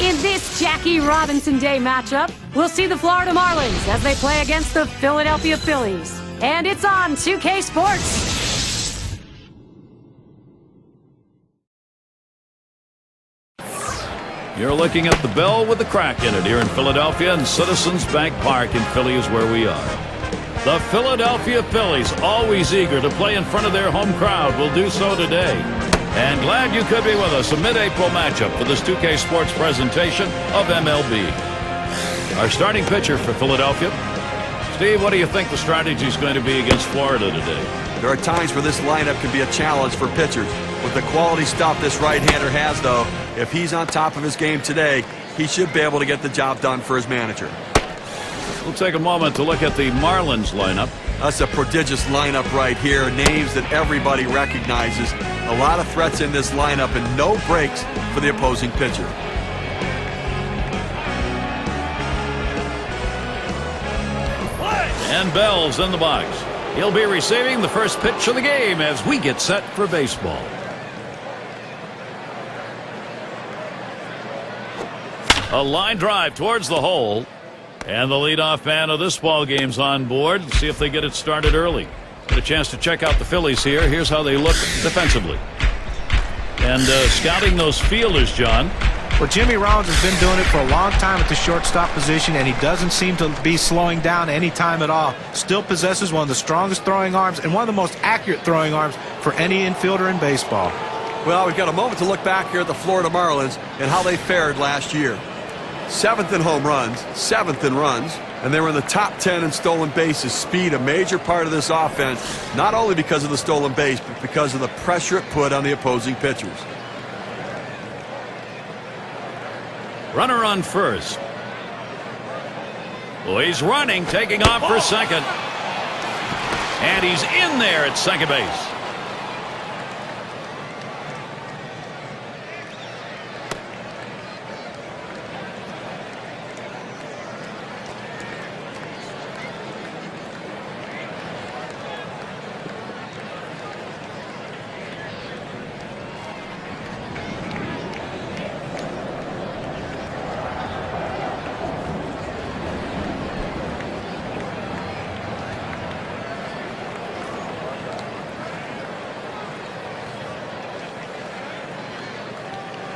In this Jackie Robinson Day matchup, we'll see the Florida Marlins as they play against the Philadelphia Phillies. And it's on 2K Sports. You're looking at the Bell with the crack in it here in Philadelphia, and Citizens Bank Park in Philly is where we are. The Philadelphia Phillies, always eager to play in front of their home crowd, will do so today. And glad you could be with us. A mid-April matchup for this 2K Sports presentation of MLB. Our starting pitcher for Philadelphia. Steve, what do you think the strategy is going to be against Florida today? There are times where this lineup can be a challenge for pitchers. With the quality stuff this right-hander has, though, if he's on top of his game today, he should be able to get the job done for his manager. We'll take a moment to look at the Marlins lineup. That's a prodigious lineup right here. Names that everybody recognizes. A lot of threats in this lineup and no breaks for the opposing pitcher. And Bell's in the box. He'll be receiving the first pitch of the game as we get set for baseball. A line drive towards the hole. And the leadoff man of this ball game's on board. See if they get it started early. Get a chance to check out the Phillies here. Here's how they look defensively. And scouting those fielders, John. Well, Jimmy Rollins has been doing it for a long time at the shortstop position, and he doesn't seem to be slowing down any time at all. Still possesses one of the strongest throwing arms and one of the most accurate throwing arms for any infielder in baseball. Well, we've got a moment to look back here at the Florida Marlins and how they fared last year. 7th in home runs, 7th in runs, and they were in the top 10 in stolen bases. Speed, a major part of this offense, not only because of the stolen base, but because of the pressure it put on the opposing pitchers. Runner on first. Well, he's running, taking off for second. And he's in there at second base.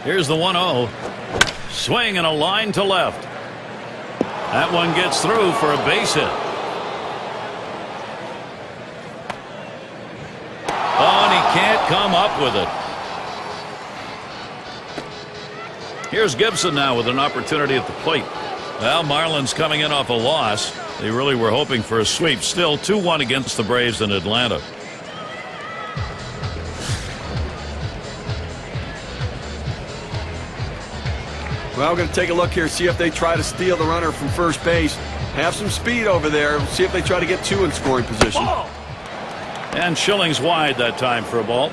Here's the 1-0. Swing and a line to left. That one gets through for a base hit. Oh, and he can't come up with it. Here's Gibson now with an opportunity at the plate. Well, Marlins coming in off a loss. They really were hoping for a sweep. Still 2-1 against the Braves in Atlanta. Well, we're going to take a look here, see if they try to steal the runner from first base. Have some speed over there. See if they try to get two in scoring position. And Schilling's wide that time for a ball.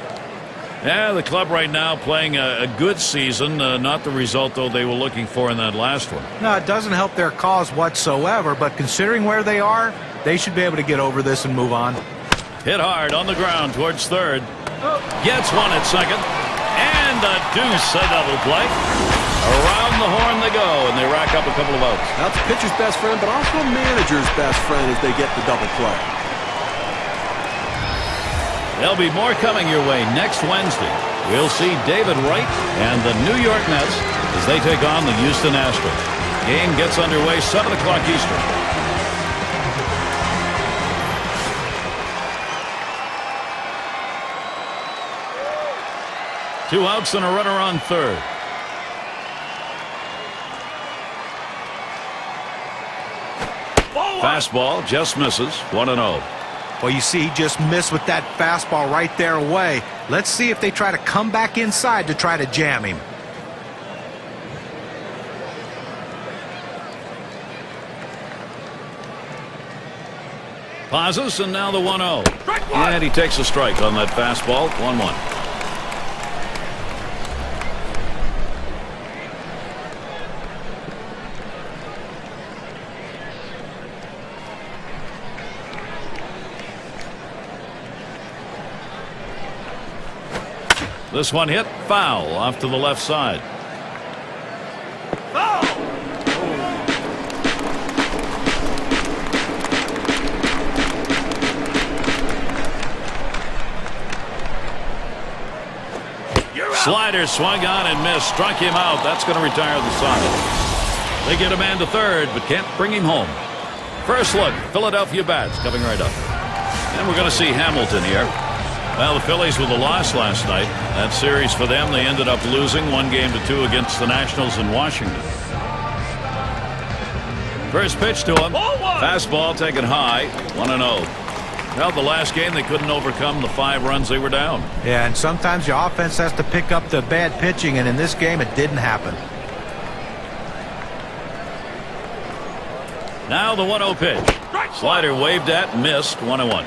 Yeah, the club right now playing a good season. Not the result, though, they were looking for in that last one. No, it doesn't help their cause whatsoever, but considering where they are, they should be able to get over this and move on. Hit hard on the ground towards third. Gets one at second. And a deuce, a double play. Around the horn they go, and they rack up a couple of outs. That's a pitcher's best friend, but also a manager's best friend as they get the double play. There'll be more coming your way next Wednesday. We'll see David Wright and the New York Mets as they take on the Houston Astros. Game gets underway 7 o'clock Eastern. Two outs and a runner on third. Fastball just misses. 1-0. Well, you see, he just missed with that fastball right there away. Let's see if they try to come back inside to try to jam him. Pauses, and now the 1-0. And he takes a strike on that fastball. 1-1. This one hit foul off to the left side. Slider swung on and missed. Struck him out. That's going to retire the side. They get a man to third, but can't bring him home. First look, Philadelphia bats coming right up. And we're going to see Hamilton here. Well, the Phillies with a loss last night. That series for them, they ended up losing 1-2 against the Nationals in Washington. First pitch to him. Fastball taken high. 1-0. Well, the last game they couldn't overcome the 5 runs they were down. Yeah, and sometimes your offense has to pick up the bad pitching, and in this game it didn't happen. Now the 1-0 pitch. Slider waved at, missed. 1-1.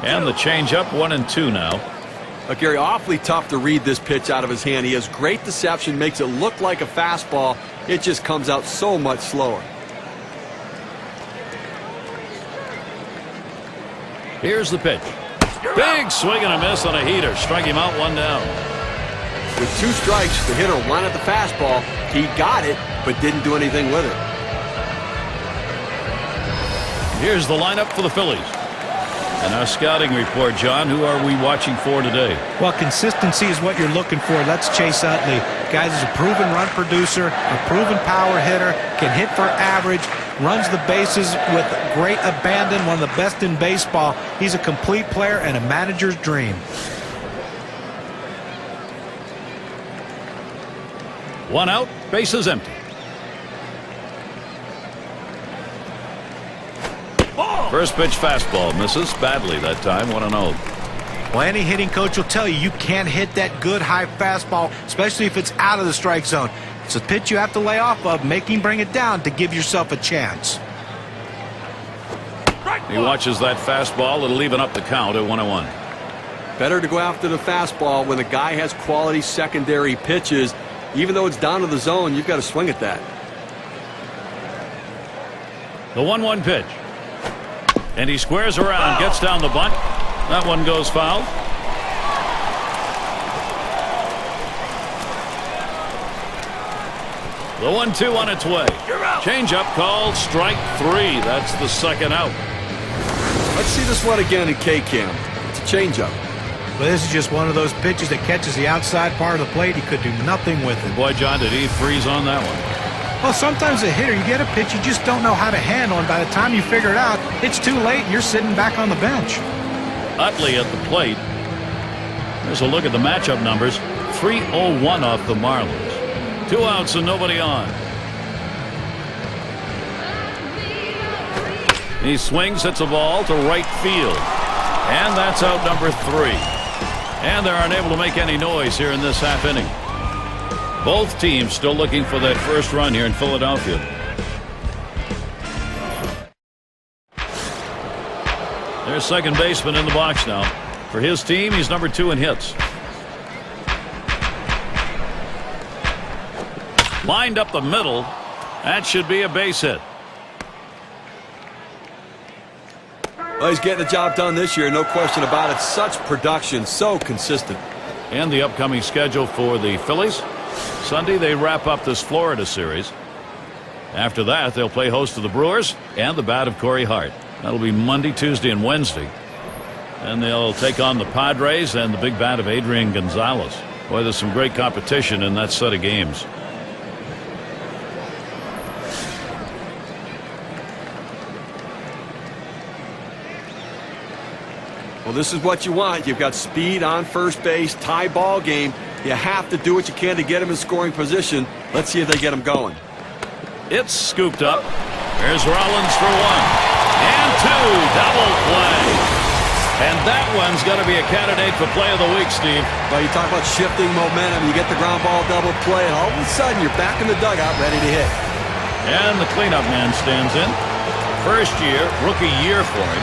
And the changeup, 1-2 now. Gary, awfully tough to read this pitch out of his hand. He has great deception, makes it look like a fastball. It just comes out so much slower. Here's the pitch. Big swing and a miss on a heater. Strike him out, 1 down. With 2 strikes, the hitter wanted the fastball. He got it, but didn't do anything with it. Here's the lineup for the Phillies. And our scouting report, John, who are we watching for today? Well, consistency is what you're looking for. That's Chase Utley. Guys is a proven run producer, a proven power hitter, can hit for average, runs the bases with great abandon, one of the best in baseball. He's a complete player and a manager's dream. 1 out, bases empty. First pitch fastball misses badly that time. 1-0. Well, any hitting coach will tell you you can't hit that good high fastball, especially if it's out of the strike zone. It's a pitch you have to lay off of, make him bring it down to give yourself a chance. He watches that fastball. It'll even up the count at 1-1. Better to go after the fastball when a guy has quality secondary pitches. Even though it's down to the zone, you've got to swing at that. The 1-1 pitch. And he squares around, gets down the bunt. That one goes foul. The 1-2 on its way. Change-up called strike 3. That's the second out. Let's see this one again in K-Cam. It's a change-up. But this is just one of those pitches that catches the outside part of the plate. He could do nothing with it. Boy, John, did he freeze on that one. Well, sometimes a hitter, you get a pitch you just don't know how to handle, and by the time you figure it out, it's too late and you're sitting back on the bench. Utley at the plate. There's a look at the matchup numbers. 3-0-1 off the Marlins. 2 outs and nobody on. He swings, hits a ball to right field. And that's out number 3. And they're unable to make any noise here in this half inning. Both teams still looking for that first run here in Philadelphia. There's second baseman in the box now. For his team, he's number 2 in hits. Lined up the middle. That should be a base hit. Well, he's getting the job done this year, no question about it. Such production, so consistent. And the upcoming schedule for the Phillies. Sunday, they wrap up this Florida series. After that, they'll play host to the Brewers and the bat of Corey Hart. That'll be Monday, Tuesday, and Wednesday. And they'll take on the Padres and the big bat of Adrian Gonzalez. Boy, there's some great competition in that set of games. Well, this is what you want. You've got speed on first base, tie ball game. You have to do what you can to get him in scoring position. Let's see if they get him going. It's scooped up. There's Rollins for 1 and 2. Double play. And that one's going to be a candidate for play of the week, Steve. Well, you talk about shifting momentum. You get the ground ball double play, and all of a sudden you're back in the dugout ready to hit. And the cleanup man stands in. First year, rookie year for him.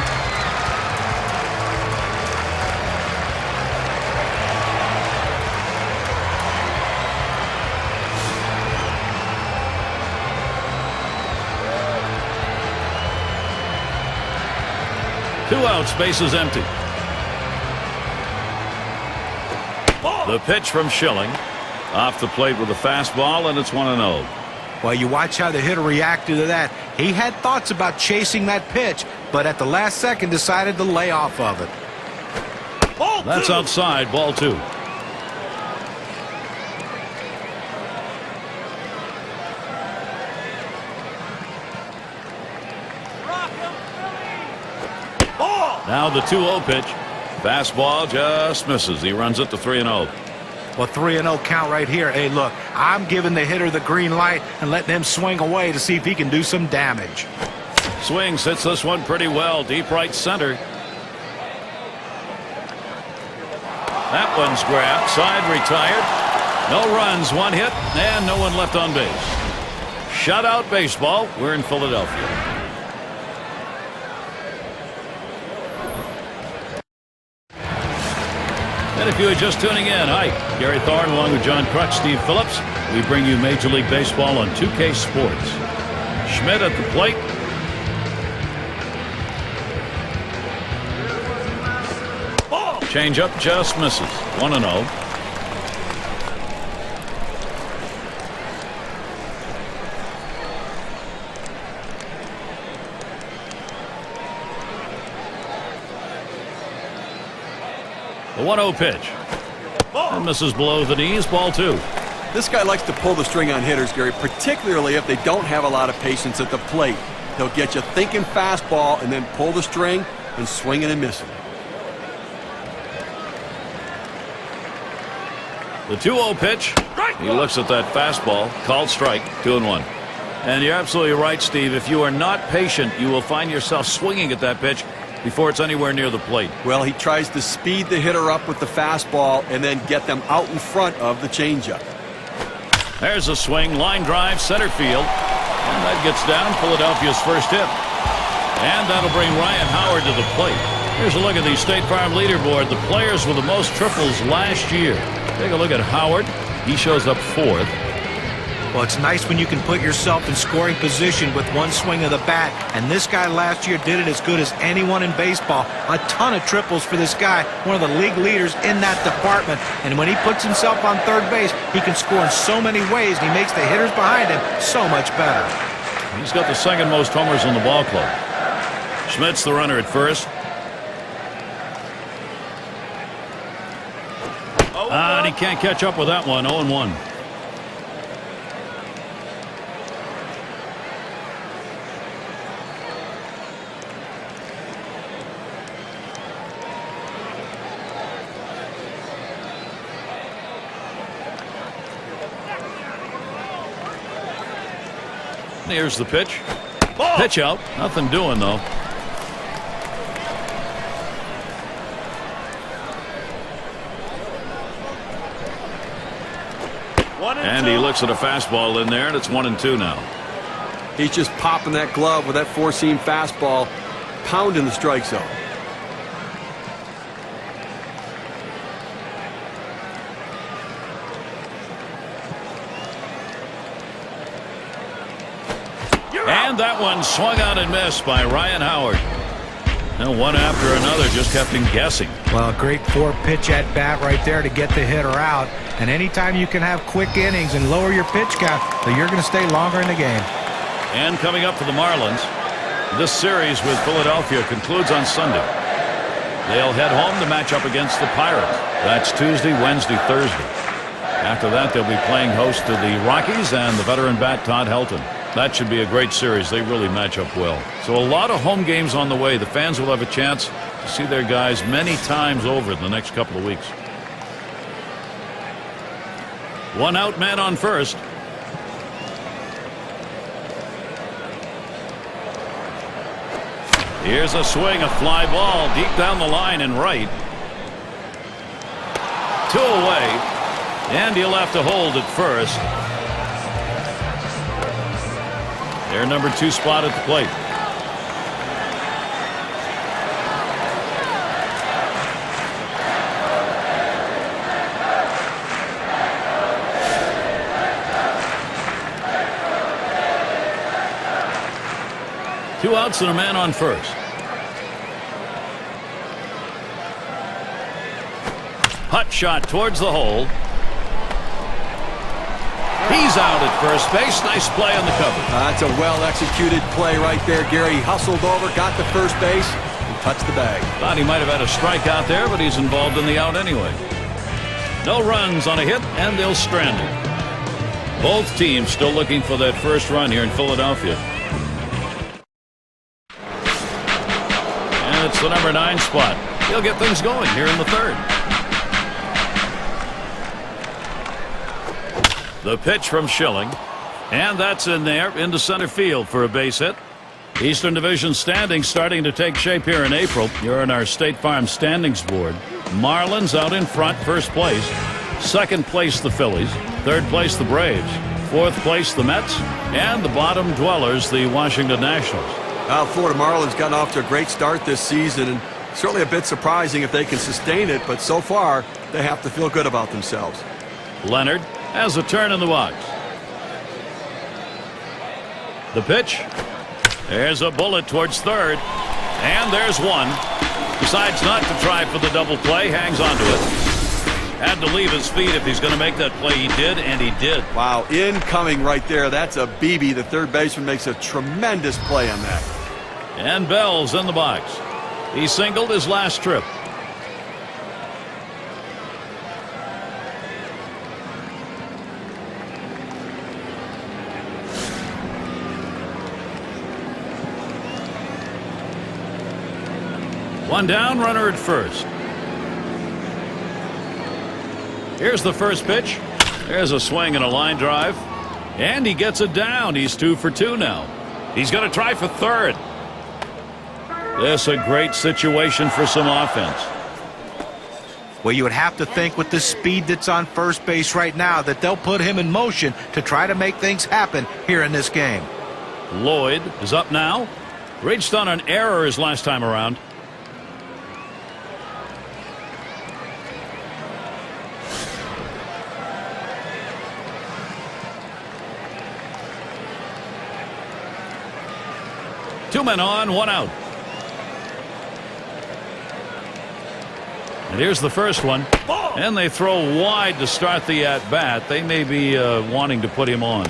Two outs, bases empty. The pitch from Schilling. Off the plate with a fastball, and it's 1-0. Well, you watch how the hitter reacted to that. He had thoughts about chasing that pitch, but at the last second decided to lay off of it. That's outside, ball 2. Now the 2-0 pitch. Fastball just misses. He runs it to 3-0. Well, 3-0 count right here. Hey, look, I'm giving the hitter the green light and letting him swing away to see if he can do some damage. Swings, hits this one pretty well. Deep right center. That one's grabbed. Side retired. No runs, 1 hit, and no one left on base. Shutout baseball. We're in Philadelphia. And if you are just tuning in, hi, Gary Thorne along with John Crutch, Steve Phillips. We bring you Major League Baseball on 2K Sports. Schmidt at the plate. Change up just misses. 1-0. The 1-0 pitch. And misses below the knees, ball 2. This guy likes to pull the string on hitters, Gary, particularly if they don't have a lot of patience at the plate. He'll get you thinking fastball and then pull the string and swinging and missing. The 2-0 pitch. He looks at that fastball. Called strike. 2-1. And you're absolutely right, Steve. If you are not patient, you will find yourself swinging at that pitch before it's anywhere near the plate. Well, he tries to speed the hitter up with the fastball and then get them out in front of the changeup. There's a swing. Line drive. Center field. And that gets down. Philadelphia's first hit. And that'll bring Ryan Howard to the plate. Here's a look at the State Farm leaderboard. The players with the most triples last year. Take a look at Howard. He shows up 4th. Well, it's nice when you can put yourself in scoring position with one swing of the bat, and this guy last year did it as good as anyone in baseball. A ton of triples for this guy, one of the league leaders in that department. And when he puts himself on third base, he can score in so many ways, and he makes the hitters behind him so much better. He's got the second most homers in the ball club. Schmidt's the runner at first. And he can't catch up with that one. 0-1. Here's the pitch. Pitch out. Nothing doing, though. And he looks at a fastball in there, and it's 1-2 now. He's just popping that glove with that four-seam fastball, pounding the strike zone. And that one swung out and missed by Ryan Howard. And one after another just kept him guessing. Well, a great 4-pitch at bat right there to get the hitter out. And anytime you can have quick innings and lower your pitch count, so you're going to stay longer in the game. And coming up for the Marlins, this series with Philadelphia concludes on Sunday. They'll head home to match up against the Pirates. That's Tuesday, Wednesday, Thursday. After that, they'll be playing host to the Rockies and the veteran bat Todd Helton. That should be a great series. They really match up well. So a lot of home games on the way. The fans will have a chance to see their guys many times over in the next couple of weeks. One out, man on first. Here's a swing, a fly ball deep down the line and right. 2 away, and he'll have to hold at first. Their number 2 spot at the plate. Two outs and a man on first. Hot shot towards the hole. He's out at first base. Nice play on the cover. That's a well-executed play right there, Gary. He hustled over, got to first base, and touched the bag. Thought he might have had a strikeout there, but he's involved in the out anyway. No runs on a hit, and they'll strand him. Both teams still looking for that first run here in Philadelphia. And it's the number 9 spot. He'll get things going here in the third. The pitch from Schilling, and that's in there into center field for a base hit. Eastern Division standings starting to take shape here in April. You're in our State Farm standings board. Marlins out in front, first place. Second place, the Phillies. Third place, the Braves. Fourth place, the Mets. And the bottom dwellers, the Washington Nationals. Florida Marlins gotten off to a great start this season, and certainly a bit surprising if they can sustain it, but so far they have to feel good about themselves. Leonard has a turn in the box. The pitch. There's a bullet towards third. And there's one. Decides not to try for the double play. Hangs onto it. Had to leave his feet if he's going to make that play. He did, and he did. Wow, incoming right there. That's a BB. The third baseman makes a tremendous play on that. And Bell's in the box. He singled his last trip. One down, runner at first. Here's the first pitch. There's a swing and a line drive. And he gets it down. He's 2 for 2 now. He's going to try for third. This a great situation for some offense. Well, you would have to think with the speed that's on first base right now that they'll put him in motion to try to make things happen here in this game. Lloyd is up now. Reached on an error his last time around. Two men on, one out. And here's the first one. And they throw wide to start the at-bat. They may be wanting to put him on.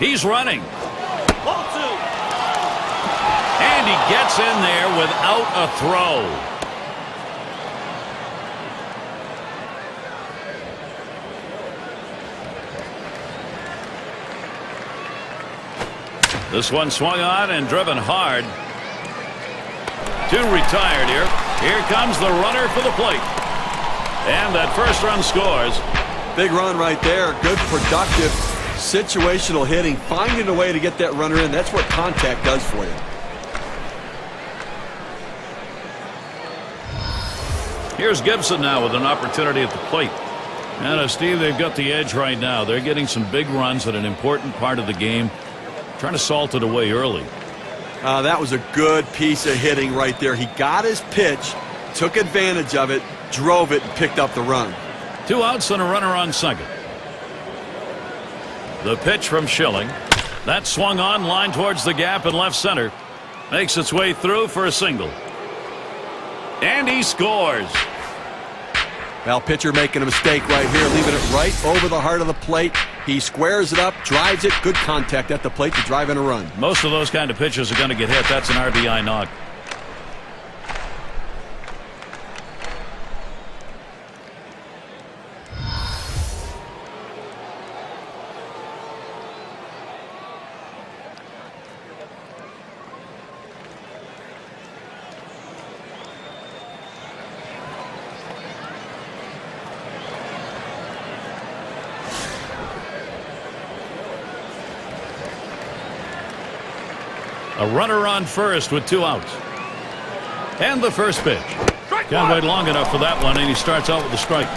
He's running. And he gets in there without a throw. This one swung on and driven hard. 2 retired here. Here comes the runner for the plate. And that first run scores. Big run right there. Good, productive, situational hitting. Finding a way to get that runner in. That's what contact does for you. Here's Gibson now with an opportunity at the plate. And Steve, they've got the edge right now. They're getting some big runs at an important part of the game. Trying to salt it away early. That was a good piece of hitting right there. He got his pitch, took advantage of it, drove it, and picked up the run. 2 outs and a runner on second. The pitch from Schilling. That swung on, line towards the gap in left center. Makes its way through for a single. And he scores. Well, pitcher making a mistake right here, leaving it right over the heart of the plate. He squares it up, drives it, good contact at the plate to drive in a run. Most of those kind of pitches are going to get hit. That's an RBI knock. A runner on first with 2 outs. And the first pitch. Can't wait long enough for that one, and he starts out with a strike.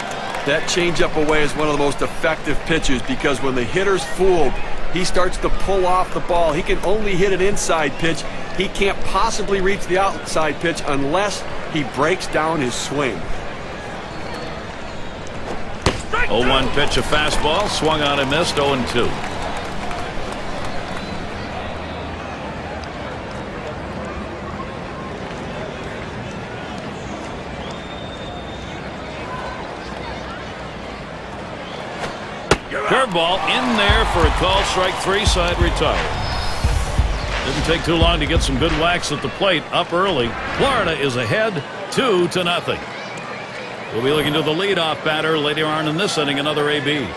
That changeup away is one of the most effective pitches because when the hitter's fooled, he starts to pull off the ball. He can only hit an inside pitch. He can't possibly reach the outside pitch unless he breaks down his swing. 0-1 pitch, a fastball. Swung on and missed. 0-2. Curveball in there for a call. Strike 3, side retired. Didn't take too long to get some good whacks at the plate. Up early. Florida is ahead 2-0. We'll be looking to the leadoff batter later on in this inning. Another AB.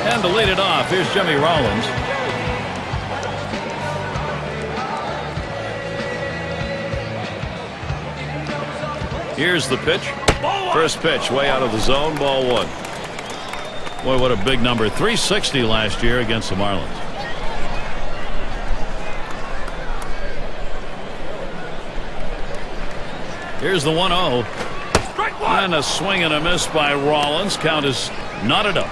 And to lead it off, here's Jimmy Rollins. Here's the pitch. First pitch way out of the zone. Ball 1. Boy, what a big number. 360 last year against the Marlins. Here's the 1-0. And a swing and a miss by Rollins. Count is knotted up.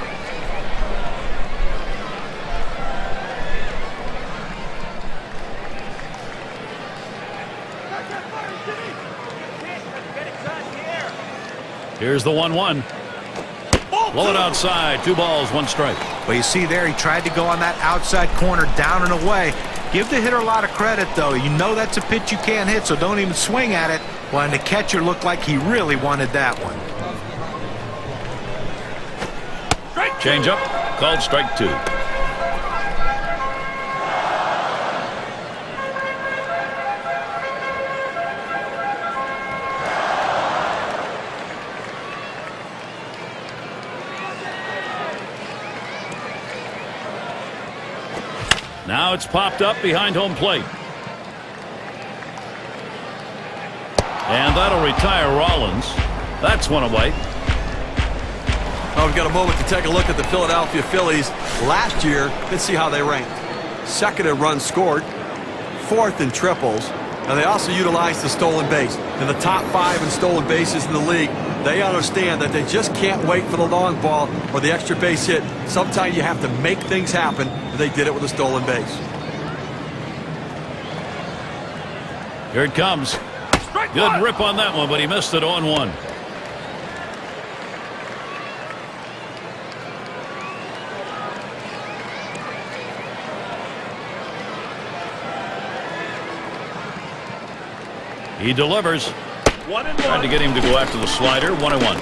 Here's the 1-1. Blow it outside. 2 balls, 1 strike. Well, you see there, he tried to go on that outside corner, down and away. Give the hitter a lot of credit, though. You know that's a pitch you can't hit, so don't even swing at it. Well, and the catcher looked like he really wanted that one. Change up. Called strike 2. Now it's popped up behind home plate. And that'll retire Rollins. That's one away. Well, we've got a moment to take a look at the Philadelphia Phillies. Last year, let's see how they ranked. 2nd in runs scored, 4th in triples, and they also utilized the stolen base. In the top 5 in stolen bases in the league, they understand that they just can't wait for the long ball or the extra base hit. Sometimes you have to make things happen, and they did it with a stolen base. Here it comes. Good rip on that one, but he missed it 0-1. He delivers. Trying to get him to go after the slider. 1-1.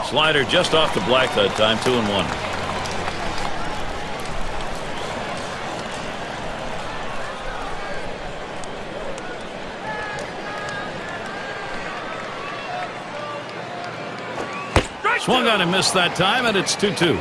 Slider just off the black that time. 2-1. Swung on and missed that time, and it's 2-2.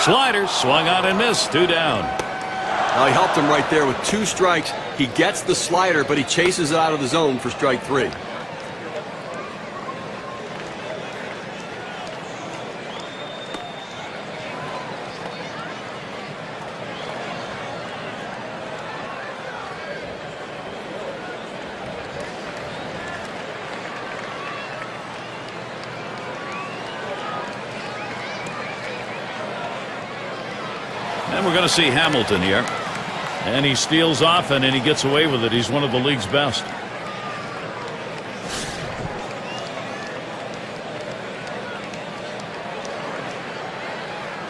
Slider swung on and missed. 2 down. Now he helped him right there with 2 strikes. He gets the slider, but he chases it out of the zone for strike 3. And we're going to see Hamilton here. And he steals off and he gets away with it. He's one of the league's best.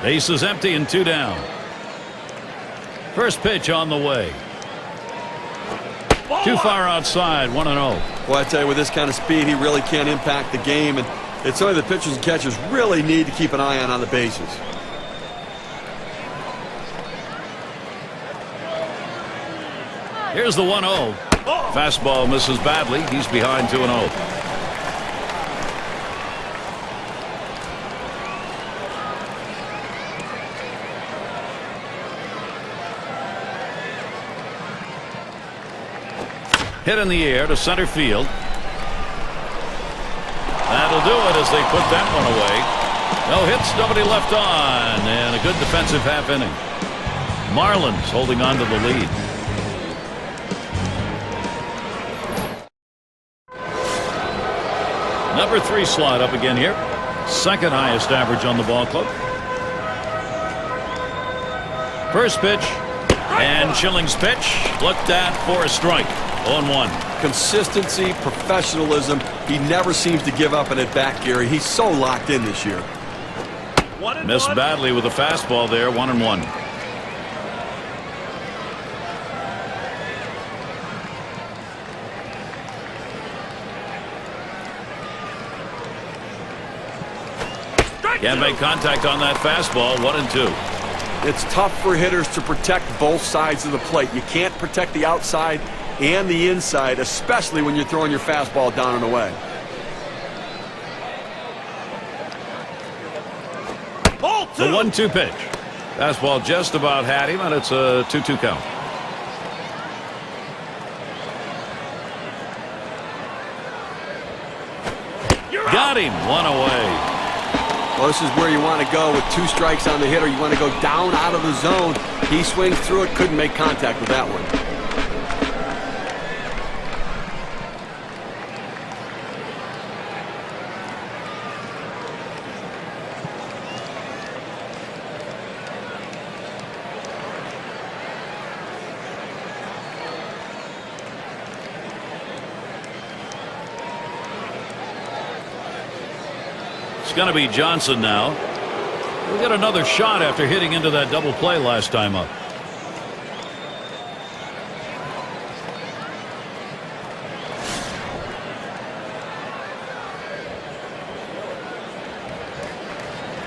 Base is empty and 2 down. First pitch on the way. Too far outside. 1-0. Well, I tell you, with this kind of speed, he really can't impact the game. And it's something the pitchers and catchers really need to keep an eye on the bases. Here's the 1-0. Fastball misses badly. He's behind 2-0. Hit in the air to center field. That'll will do it as they put that one away. No hits, nobody left on, and a good defensive half inning. Marlins holding on to the lead. Number 3 slot up again here. Second highest average on the ball club. First pitch, and Schilling's pitch looked at for a strike. 0-1. Consistency, professionalism. He never seems to give up an at-bat, Gary. He's so locked in this year. Missed badly with a fastball there. 1-1. Can't make contact on that fastball. 1-2. It's tough for hitters to protect both sides of the plate. You can't protect the outside and the inside, especially when you're throwing your fastball down and away. The 1-2 pitch. Fastball just about had him, and it's a 2-2 count. Got him. 1 away. Well, this is where you want to go with 2 strikes on the hitter. You want to go down out of the zone. He swings through it, couldn't make contact with that one. It's going to be Johnson now. We'll get another shot after hitting into that double play last time up.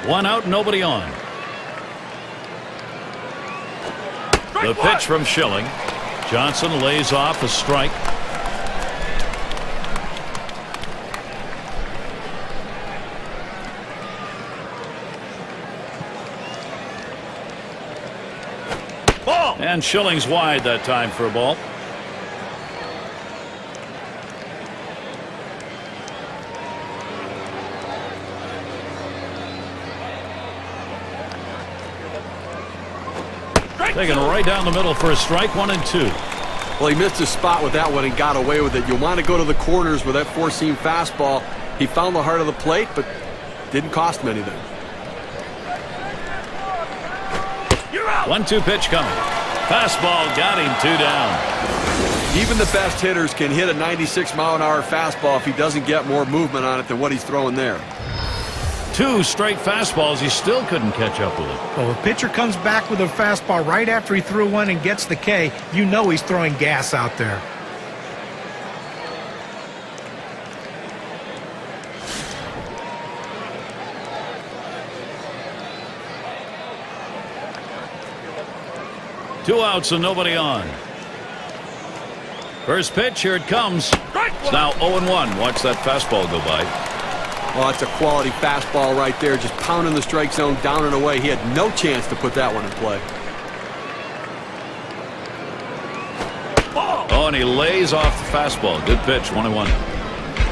One out, nobody on. The pitch from Schilling. Johnson lays off a strike. And Schilling's wide that time for a ball. Taken right down the middle for a strike. 1-2. Well, he missed his spot with that one and got away with it. You want to go to the corners with that 4-seam fastball. He found the heart of the plate, but didn't cost him anything. 1-2 pitch coming. Fastball got him. 2 down. Even the best hitters can hit a 96-mile-an-hour fastball if he doesn't get more movement on it than what he's throwing there. 2 straight fastballs. He still couldn't catch up with it. Well, a pitcher comes back with a fastball right after he threw one and gets the K. You know he's throwing gas out there. Two outs and nobody on. First pitch, here it comes. It's now 0-1. Watch that fastball go by. Well, that's a quality fastball right there, just pounding the strike zone down and away. He had no chance to put that one in play. Oh, and he lays off the fastball. Good pitch. 1-1.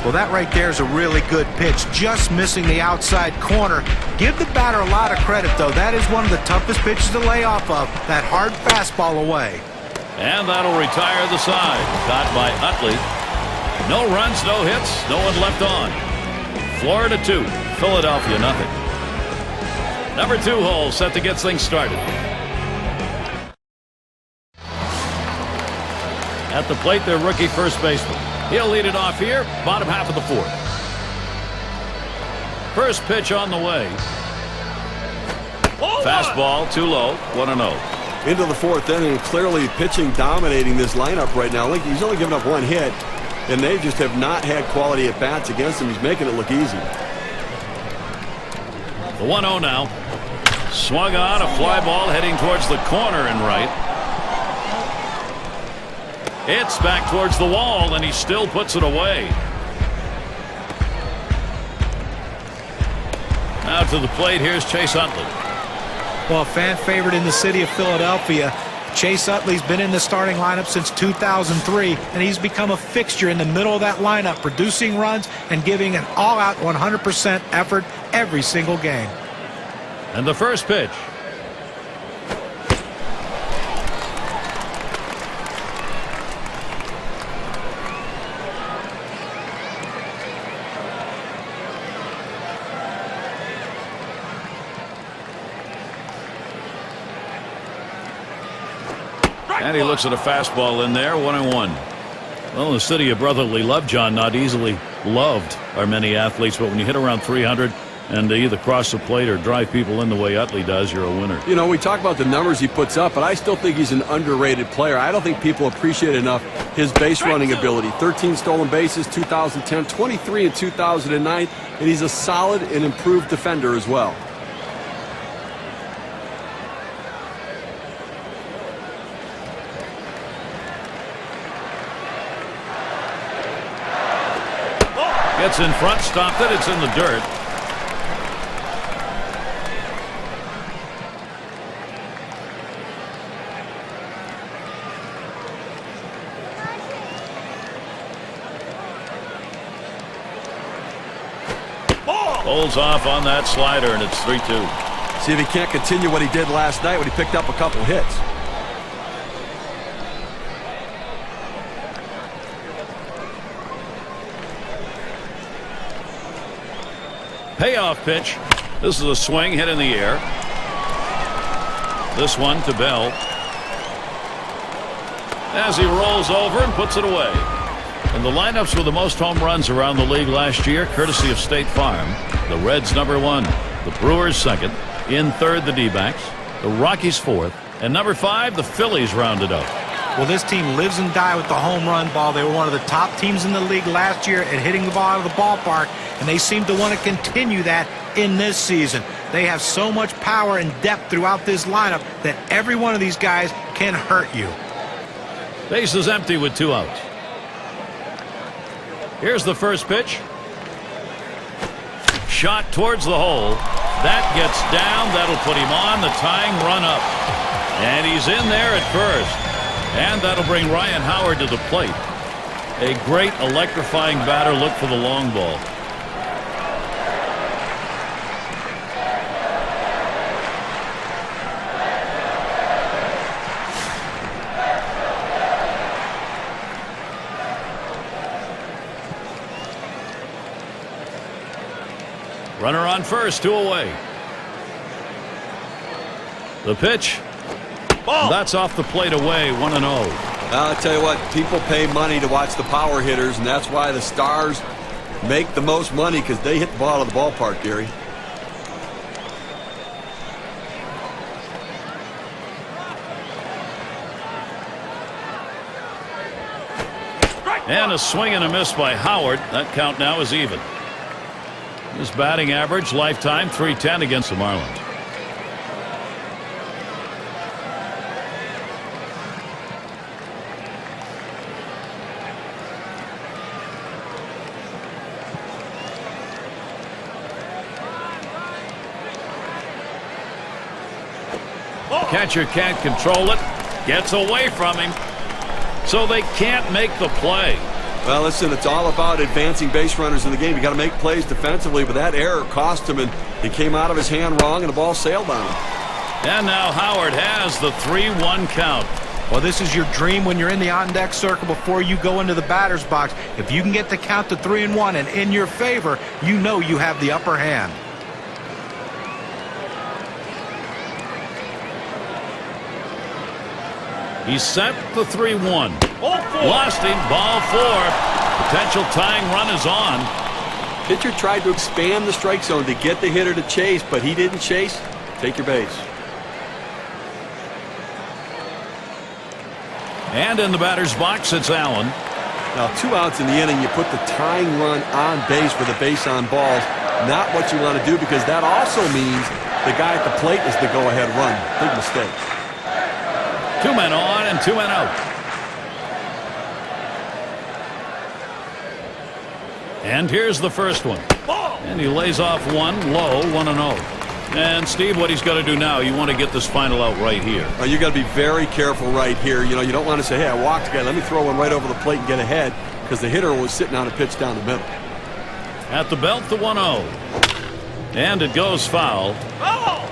Well, that right there is a really good pitch, just missing the outside corner. Give the batter a lot of credit, though. That is one of the toughest pitches to lay off of, that hard fastball away. And that'll retire the side. Caught by Utley. No runs, no hits, no one left on. Florida 2, Philadelphia nothing. Number 2 hole set to get things started. At the plate, their rookie first baseman. He'll lead it off here, bottom half of the 4th. First pitch on the way. Fastball too low. 1-0. Into the 4th inning, clearly pitching dominating this lineup right now. He's only given up 1 hit, and they just have not had quality at bats against him. He's making it look easy. The 1-0 now. Swung on, a fly ball heading towards the corner and right. It's back towards the wall, and he still puts it away. Now to the plate, here's Chase Utley. Well, a fan favorite in the city of Philadelphia. Chase Utley's been in the starting lineup since 2003, and he's become a fixture in the middle of that lineup, producing runs and giving an all-out 100% effort every single game. And the first pitch. And he looks at a fastball in there, 1-1. Well, in the city of brotherly love, John, not easily loved are many athletes, but when you hit around 300 and either cross the plate or drive people in the way Utley does, you're a winner. You know, we talk about the numbers he puts up, but I still think he's an underrated player. I don't think people appreciate enough his base running ability. 13 stolen bases, 2010, 23 in 2009, and he's a solid and improved defender as well. Gets in front, stopped it, it's in the dirt. Holds off on that slider, and it's 3-2. See if he can't continue what he did last night when he picked up a couple hits. Payoff pitch. This is a swing hit in the air. This one to Bell as he rolls over and puts it away. And the lineups with the most home runs around the league last year, courtesy of State Farm. The Reds #1, the Brewers 2nd, in 3rd the D-backs, the Rockies 4th, and #5 the Phillies rounded up. Well, this team lives and dies with the home run ball. They were one of the top teams in the league last year at hitting the ball out of the ballpark, and they seem to want to continue that in this season. They have so much power and depth throughout this lineup that every one of these guys can hurt you. Base is empty with 2 outs. Here's the first pitch. Shot towards the hole. That gets down. That'll put him on the tying run up. And he's in there at first. And that'll bring Ryan Howard to the plate. A great electrifying batter. Look for the long ball. Runner on first, 2 away. The pitch. Ball. That's off the plate away, 1-0. I'll tell you what, people pay money to watch the power hitters, and that's why the stars make the most money, because they hit the ball out of the ballpark, Gary. And a swing and a miss by Howard. That count now is even. His batting average lifetime .310 against the Marlins. Catcher can't control it. Gets away from him. So they can't make the play. Well, listen, it's all about advancing base runners in the game. You got to make plays defensively, but that error cost him, and it came out of his hand wrong, and the ball sailed on him. And now Howard has the 3-1 count. Well, this is your dream when you're in the on-deck circle before you go into the batter's box. If you can get the count to 3-1 and in your favor, you know you have the upper hand. He set the 3-1. Lost him. Ball 4. Potential tying run is on. Pitcher tried to expand the strike zone to get the hitter to chase, but he didn't chase. Take your base. And in the batter's box, it's Allen. Now, 2 outs in the inning, you put the tying run on base with a base on balls. Not what you want to do, because that also means the guy at the plate is the go-ahead run. Big mistake. 2 men on and 2 men out. And here's the first one. And he lays off one low, 1-0. And Steve, what he's got to do now, you want to get this final out right here. You got to be very careful right here. You know, you don't want to say, hey, I walked a guy, let me throw one right over the plate and get ahead, because the hitter was sitting on a pitch down the middle. At the belt, the 1-0. And it goes foul. Oh!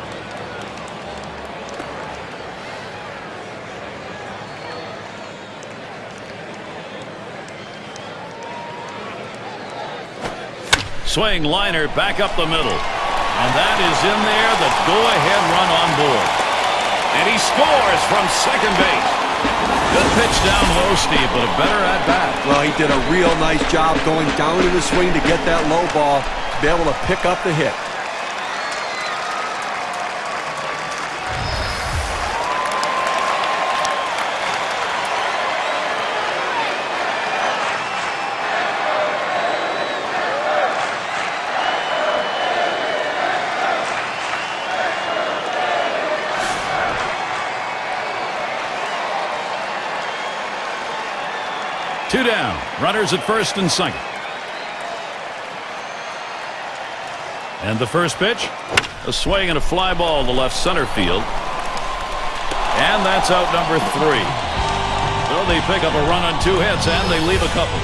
Swing liner back up the middle. And that is in there, the go-ahead run on board. And he scores from second base. Good pitch down low, Steve, but a better at-bat. Well, he did a real nice job going down in the swing to get that low ball, to be able to pick up the hit. Two down. Runners at first and second. And the first pitch, a swing and a fly ball to left center field. And that's out number 3. So they pick up a run on 2 hits and they leave a couple.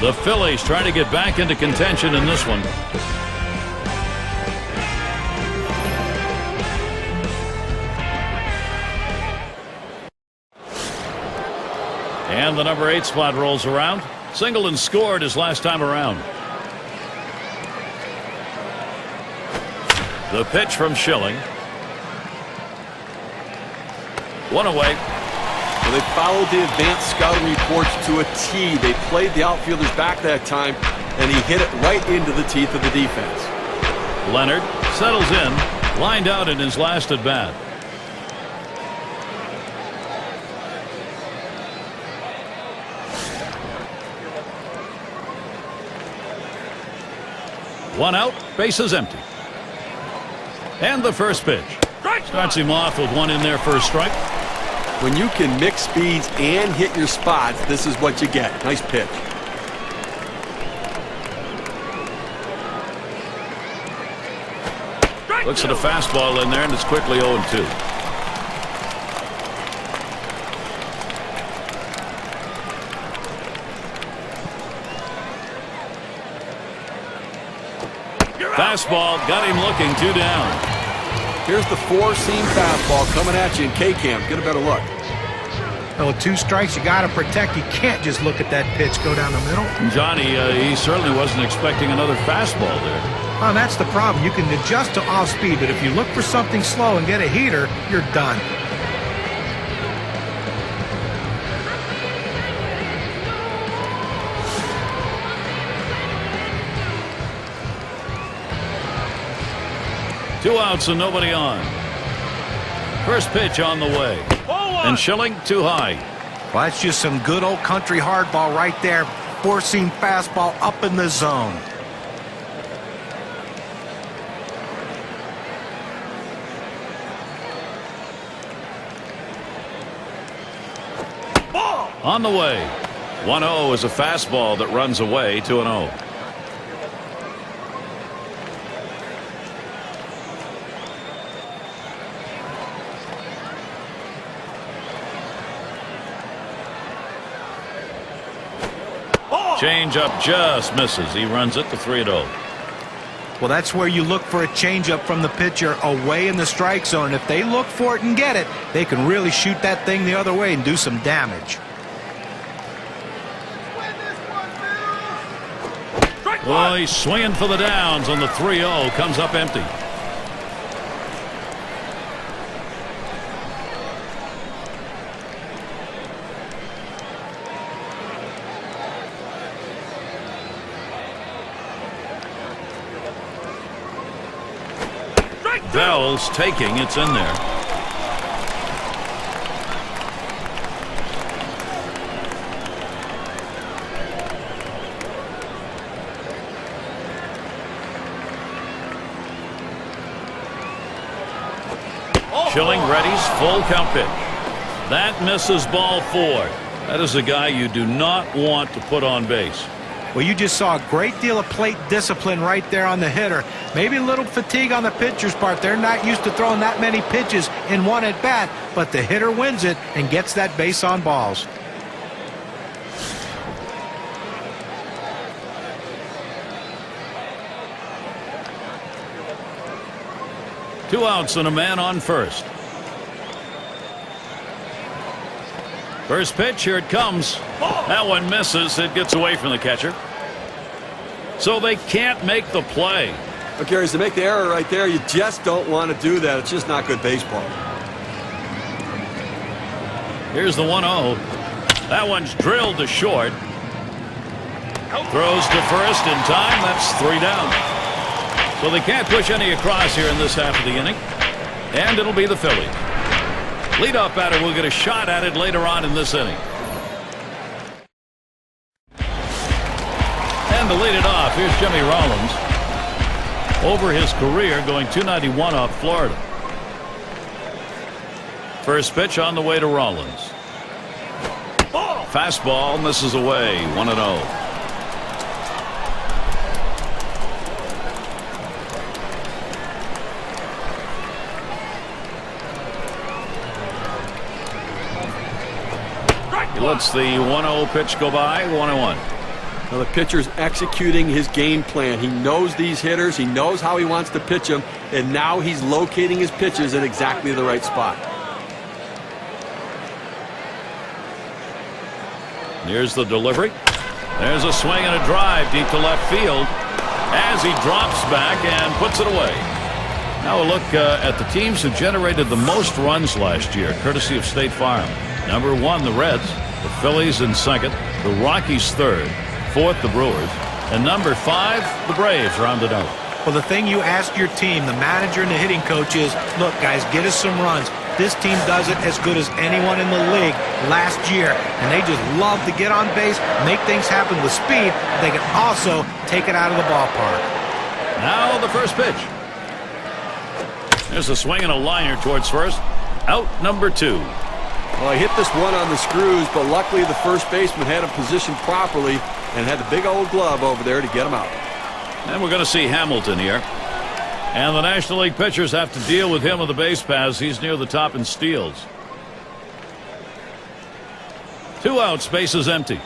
The Phillies trying to get back into contention in this one. And the number 8 spot rolls around. Singleton scored his last time around. The pitch from Schilling. 1 away. Well, they followed the advanced scouting reports to a T. They played the outfielders back that time, and he hit it right into the teeth of the defense. Leonard settles in, lined out in his last at bat. One out, bases empty. And the first pitch. Starts him off with one in there for a strike. When you can mix speeds and hit your spots, this is what you get. Nice pitch. Looks at a fastball in there, and it's quickly 0-2. Fastball got him looking, 2 down. Here's the 4-seam fastball coming at you in K-Cam. Get a better look. Well, with 2 strikes, you got to protect. You can't just look at that pitch go down the middle. Johnny, he certainly wasn't expecting another fastball there. Oh, that's the problem. You can adjust to off speed, but if you look for something slow and get a heater, you're done. Two outs and nobody on. First pitch on the way. And Schilling too high. Well, that's just some good old country hardball right there. 4-seam fastball up in the zone. On the way. 1-0 is a fastball that runs away, 2-0. Change up just misses. He runs it to 3-0. Well, that's where you look for a changeup from the pitcher away in the strike zone. If they look for it and get it, they can really shoot that thing the other way and do some damage. Well, he's swinging for the downs on the 3-0. Comes up empty. Bell's taking. It's in there. Schilling readies, full count pitch. That misses ball 4. That is a guy you do not want to put on base. Well, you just saw a great deal of plate discipline right there on the hitter. Maybe a little fatigue on the pitcher's part. They're not used to throwing that many pitches in one at bat, but the hitter wins it and gets that base on balls. Two outs and a man on first. First pitch, here it comes. That one misses. It gets away from the catcher. So they can't make the play. But Gary, to make the error right there, you just don't want to do that. It's just not good baseball. Here's the 1-0. That one's drilled to short. Throws to first in time. That's 3 down. So they can't push any across here in this half of the inning. And it'll be the Phillies. Leadoff batter will get a shot at it later on in this inning. And to lead it off, here's Jimmy Rollins. Over his career, going .291 off Florida. First pitch on the way to Rollins. Fastball misses away. 1-0. He lets the 1-0 pitch go by. 1-1. Now the pitcher's executing his game plan. He knows these hitters. He knows how he wants to pitch them. And now he's locating his pitches in exactly the right spot. Here's the delivery. There's a swing and a drive deep to left field as he drops back and puts it away. Now a look at the teams who generated the most runs last year, courtesy of State Farm. Number 1, the Reds. The Phillies in second. The Rockies third. Fourth, the Brewers. And number 5, the Braves rounded out. Well, the thing you ask your team, the manager and the hitting coach, is, look, guys, get us some runs. This team does it as good as anyone in the league last year. And they just love to get on base, make things happen with speed. They can also take it out of the ballpark. Now the first pitch. There's a swing and a liner towards first. Out number 2. Well, he hit this one on the screws, but luckily the first baseman had him positioned properly and had the big old glove over there to get him out. And we're going to see Hamilton here. And the National League pitchers have to deal with him with the base paths. He's near the top in steals. 2 outs, base is empty.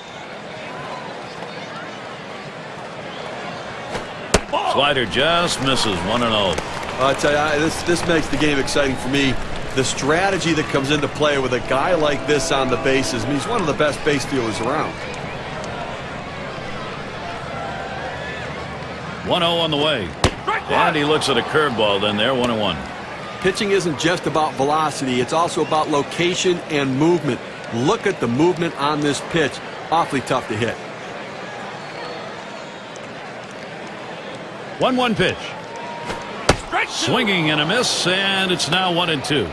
Slider just misses. 1-0. I tell you, this makes the game exciting for me. The strategy that comes into play with a guy like this on the bases. I mean, he's one of the best base stealers around. 1-0 on the way. And he looks at a curveball then there. 1-1. Pitching isn't just about velocity. It's also about location and movement. Look at the movement on this pitch. Awfully tough to hit. 1-1 pitch. Swinging and a miss, and it's now 1-2.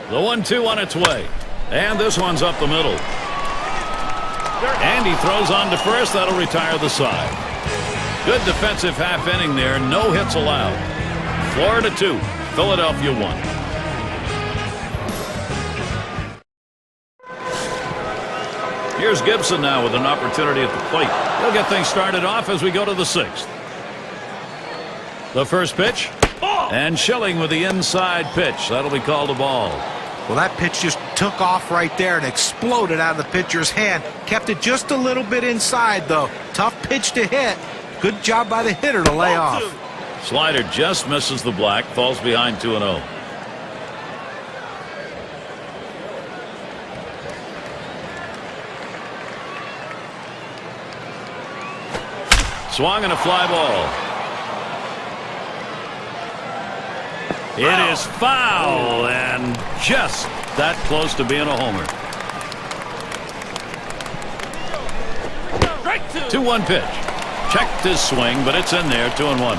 The 1-2 on its way. And this one's up the middle. And he throws on to first. That'll retire the side. Good defensive half inning there. No hits allowed. Florida 2. Philadelphia 1. Here's Gibson now with an opportunity at the plate. He'll get things started off as we go to the 6th. The first pitch. And Schilling with the inside pitch. That'll be called a ball. Well, that pitch just took off right there and exploded out of the pitcher's hand. Kept it just a little bit inside, though. Tough pitch to hit. Good job by the hitter to lay off. Slider just misses the black. Falls behind 2-0. Swung and a fly ball. It is foul and just that close to being a homer. 2-1 pitch. Checked his swing, but it's in there. 2-1.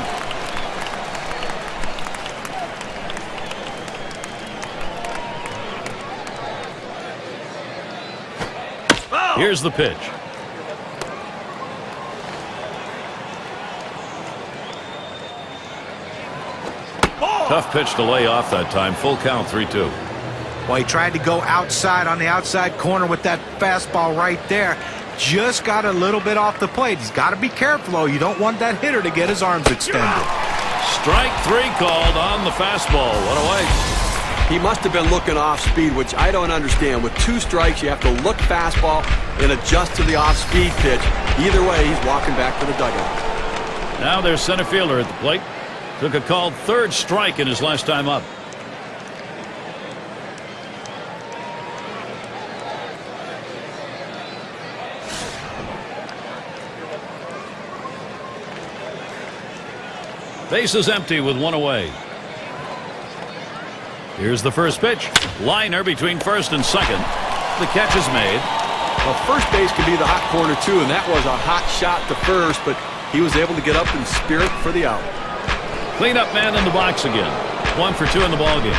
Here's the pitch. Tough pitch to lay off that time. Full count, 3-2. Well, he tried to go outside on the outside corner with that fastball right there. Just got a little bit off the plate. He's got to be careful, though. You don't want that hitter to get his arms extended. Strike 3 called on the fastball. What a waste. He must have been looking off speed, which I don't understand. With 2 strikes, you have to look fastball and adjust to the off-speed pitch. Either way, he's walking back to the dugout. Now there's center fielder at the plate. Took a called 3rd strike in his last time up. Base is empty with 1 away. Here's the first pitch. Liner between first and second. The catch is made. Well, first base can be the hot corner, too, and that was a hot shot to first, but he was able to get up in spirit for the out. Cleanup man in the box again. 1 for 2 in the ball game.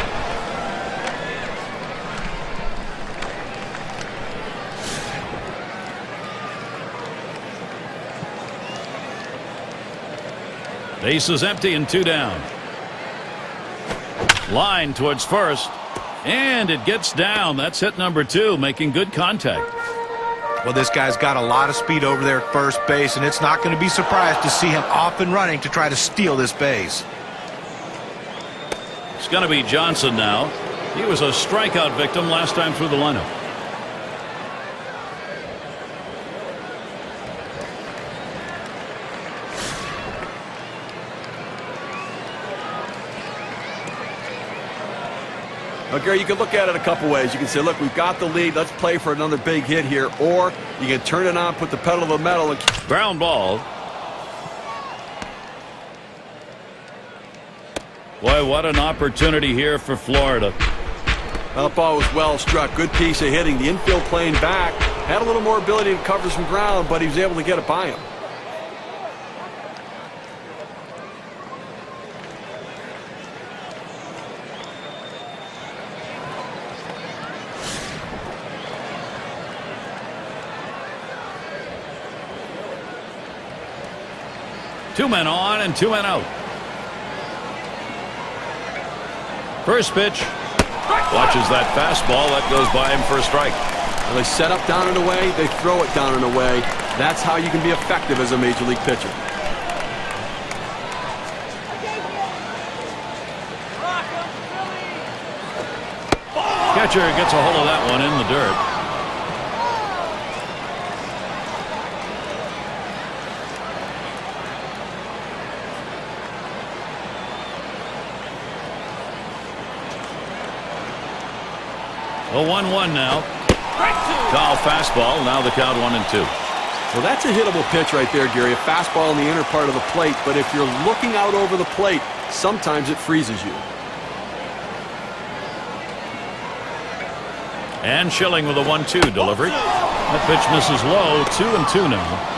Base is empty and 2 down. Line towards first, and it gets down. That's hit number 2, making good contact. Well, this guy's got a lot of speed over there at first base, and it's not going to be surprised to see him off and running to try to steal this base. It's going to be Johnson now. He was a strikeout victim last time through the lineup. Well, Gary, you can look at it a couple ways. You can say, look, we've got the lead. Let's play for another big hit here. Or you can turn it on, put the pedal to the metal. And ground ball. Boy, what an opportunity here for Florida. That ball was well struck. Good piece of hitting. The infield playing back. Had a little more ability to cover some ground, but he was able to get it by him. Two men on and 2 men out. First pitch. Watches that fastball. That goes by him for a strike. Well, they set up down and away. They throw it down and away. That's how you can be effective as a major league pitcher. Catcher gets a hold of that one in the dirt. A 1-1 now. Foul fastball. Now the count 1-2. Well, that's a hittable pitch right there, Gary. A fastball in the inner part of the plate. But if you're looking out over the plate, sometimes it freezes you. And Schilling with a 1-2 delivery. That pitch misses low. 2-2 now.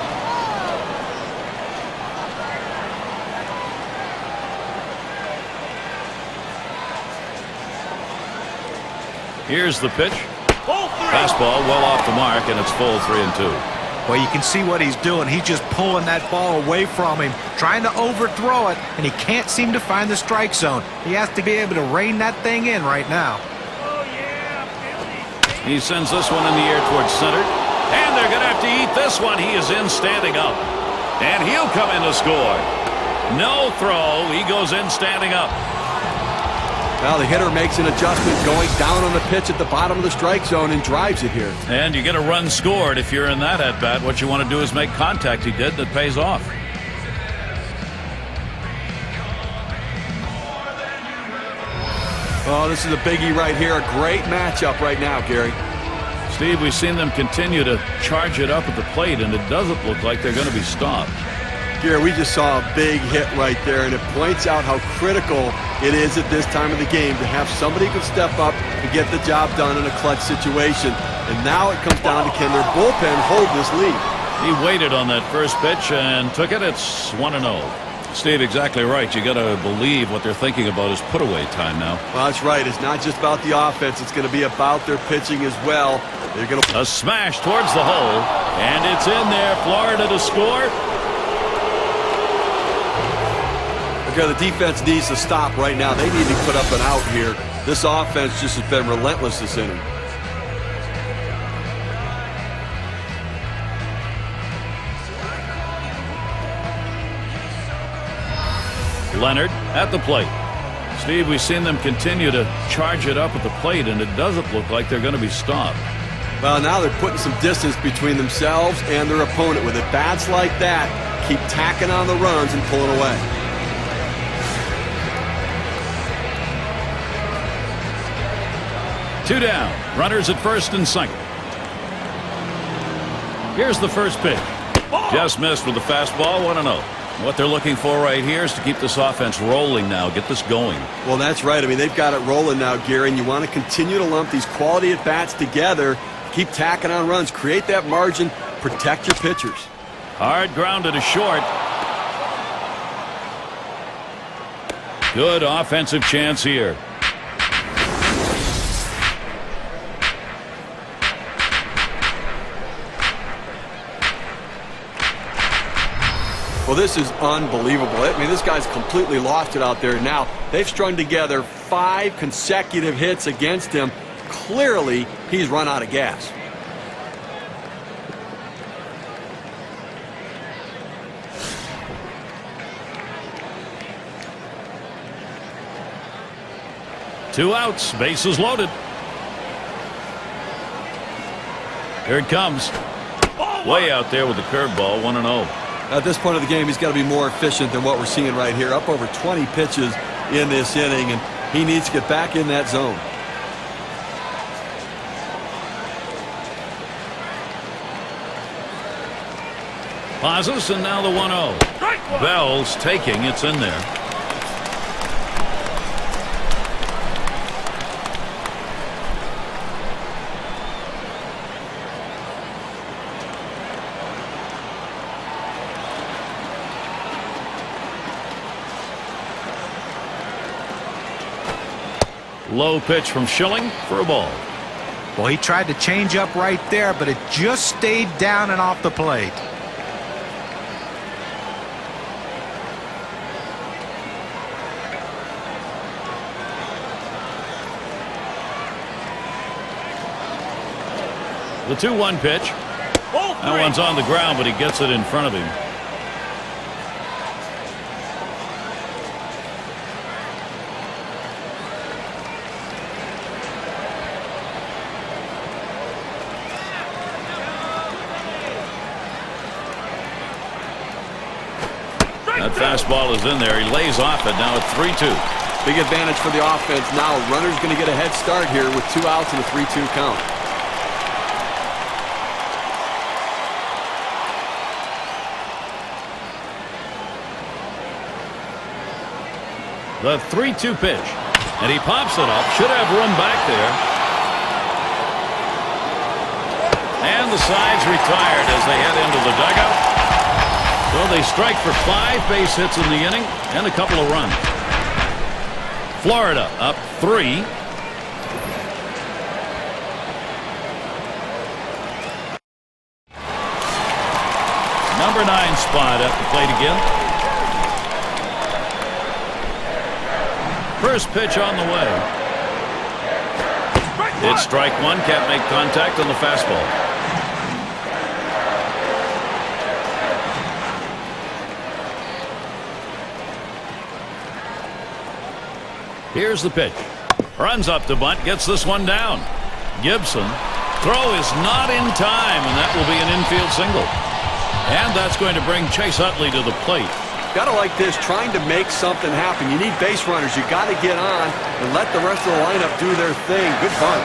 Here's the pitch. Fastball well off the mark, and it's full 3-2. Well, you can see what he's doing. He's just pulling that ball away from him, trying to overthrow it, and he can't seem to find the strike zone. He has to be able to rein that thing in right now. He sends this one in the air towards center, and they're going to have to eat this one. He is in standing up, and he'll come in to score. No throw. He goes in standing up. Now the hitter makes an adjustment, going down on the pitch at the bottom of the strike zone and drives it here. And you get a run scored if you're in that at-bat. What you want to do is make contact. He did. That pays off. Oh, this is a biggie right here. A great matchup right now, Gary. Steve, we've seen them continue to charge it up at the plate, and it doesn't look like they're going to be stopped. Gary, we just saw a big hit right there, and it points out how critical it is at this time of the game to have somebody who can step up and get the job done in a clutch situation. And now it comes down to, can their bullpen hold this lead? He waited on that first pitch and took it. It's 1-0. Steve, exactly right. You got to believe what they're thinking about is put away time now. Well, that's right. It's not just about the offense. It's going to be about their pitching as well. They're going to a smash towards the hole, and it's in there. Florida to score. Okay, the defense needs to stop right now. They need to put up an out here. This offense just has been relentless this inning. Leonard at the plate. Steve, we've seen them continue to charge it up at the plate, and it doesn't look like they're going to be stopped. Well, now they're putting some distance between themselves and their opponent. With at-bats like that, keep tacking on the runs and pulling away. Two down. Runners at first and second. Here's the first pitch. Just missed with the fastball, 1-0. What they're looking for right here is to keep this offense rolling now, get this going. Well, that's right. I mean, they've got it rolling now, Gary, and you want to continue to lump these quality at-bats together, keep tacking on runs, create that margin, protect your pitchers. Hard grounded to short. Good offensive chance here. Well, this is unbelievable. I mean, this guy's completely lost it out there now. They've strung together 5 consecutive hits against him. Clearly, he's run out of gas. Two outs, bases loaded. Here it comes. Way out there with the curveball, 1-0. At this point of the game, he's got to be more efficient than what we're seeing right here. Up over 20 pitches in this inning, and he needs to get back in that zone. Pauses, and now the 1-0. Bell's taking, it's in there. Low pitch from Schilling for a ball. Well, he tried to change up right there, but it just stayed down and off the plate. The 2-1 pitch. That one's on the ground, but he gets it in front of him. That fastball is in there. He lays off it. Now it's 3-2. Big advantage for the offense. Now runner's going to get a head start here with 2 outs and a 3-2 count. The 3-2 pitch. And he pops it up. Should have room back there. And the side's retired as they head into the dugout. Well, they strike for 5 base hits in the inning and a couple of runs. Florida up 3. Number 9 spot at the plate again. First pitch on the way. It's strike 1. Can't make contact on the fastball. Here's the pitch. Runs up to bunt, gets this one down. Gibson. Throw is not in time, and that will be an infield single. And that's going to bring Chase Utley to the plate. Gotta like this, trying to make something happen. You need base runners. You got to get on and let the rest of the lineup do their thing. Good bunt.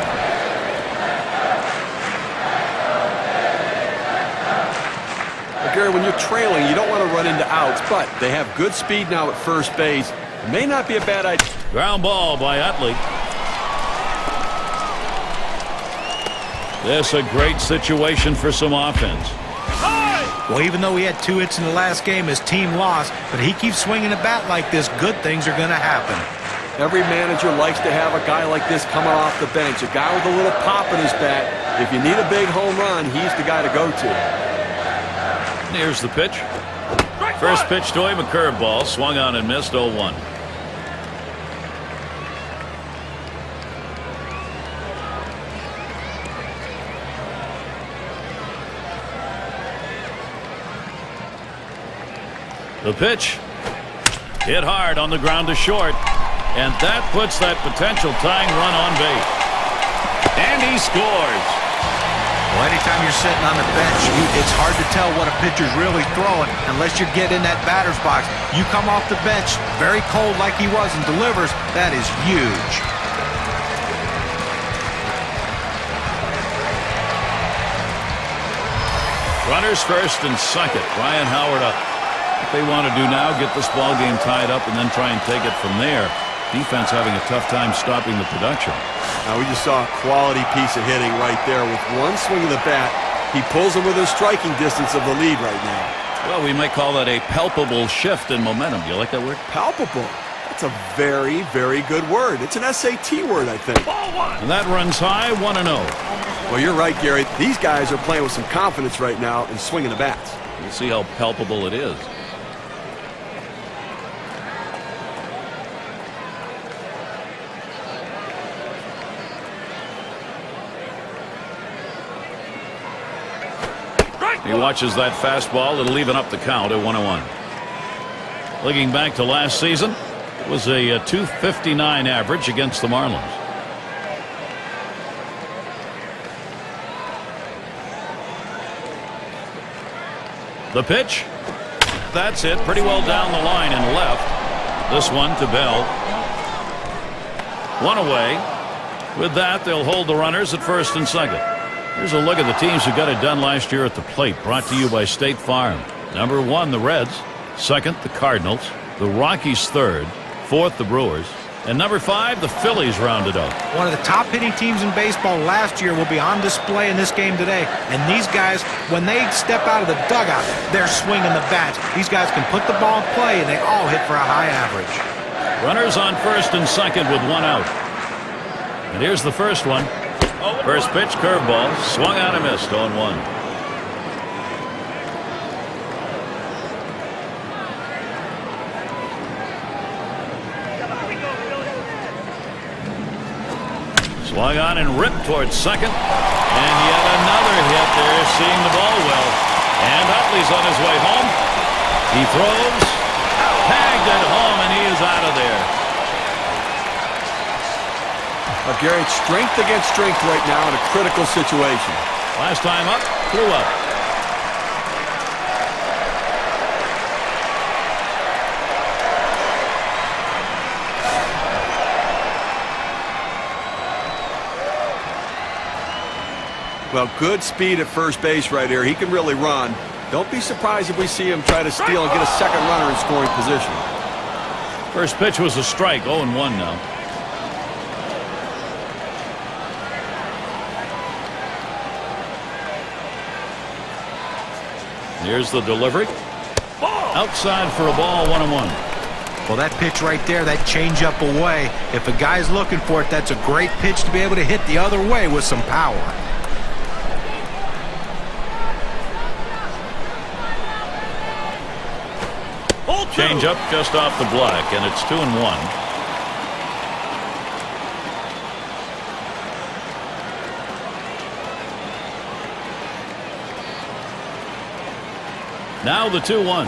Gary, when you're trailing, you don't want to run into outs, but they have good speed now at first base. It may not be a bad idea. Ground ball by Utley. This a great situation for some offense. Well, even though he had 2 hits in the last game, his team lost, but he keeps swinging a bat like this, good things are going to happen. Every manager likes to have a guy like this coming off the bench, a guy with a little pop in his bat. If you need a big home run, he's the guy to go to. Here's the pitch. First pitch to him, a curveball, swung on and missed. 0-1. The pitch hit hard on the ground to short, and that puts that potential tying run on base. And he scores. Well, anytime you're sitting on the bench, it's hard to tell what a pitcher's really throwing unless you get in that batter's box. You come off the bench very cold like he was and delivers. That is huge. Runners first and second. Ryan Howard up. What they want to do now, get this ball game tied up and then try and take it from there. Defense having a tough time stopping the production. Now we just saw a quality piece of hitting right there. With one swing of the bat, he pulls them within striking distance of the lead right now. Well, we might call that a palpable shift in momentum. Do you like that word? Palpable. That's a very, very good word. It's an SAT word, I think. And that runs high, 1-0. Well, you're right, Gary. These guys are playing with some confidence right now and swinging the bats. We'll see how palpable it is. He watches that fastball. It'll even up the count at 1-1. Looking back to last season, it was a .259 average against the Marlins. The pitch. That's it. Pretty well down the line and left. This one to Bell. One away. With that, they'll hold the runners at first and second. Here's a look at the teams who got it done last year at the plate, brought to you by State Farm. Number 1, the Reds. Second, the Cardinals. The Rockies third. Fourth, the Brewers. And number 5, the Phillies rounded up. One of the top hitting teams in baseball last year will be on display in this game today. And these guys, when they step out of the dugout, they're swinging the bats. These guys can put the ball in play, and they all hit for a high average. Runners on first and second with 1 out. And here's the first one. First pitch, curveball, swung out and missed. 0-1. Swung on and ripped towards second. And yet another hit there, seeing the ball well. And Utley's on his way home. He throws, tagged at home, and he is out of there. Gary, it's strength against strength right now in a critical situation. Last time up, flew up. Well, good speed at first base right here. He can really run. Don't be surprised if we see him try to steal and get a second runner in scoring position. First pitch was a strike. 0-1 now. Here's the delivery. Outside for a ball, 1-1. Well, that pitch right there, that changeup away, if a guy's looking for it, that's a great pitch to be able to hit the other way with some power. Changeup just off the block, and it's 2-1. Now the 2-1.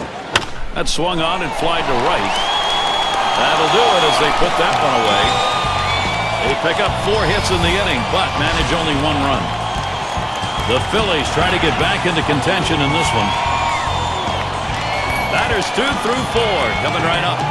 That swung on and flied to right. That'll do it as they put that one away. They pick up 4 hits in the inning, but manage only 1 run. The Phillies try to get back into contention in this one. Batters 2 through 4 coming right up.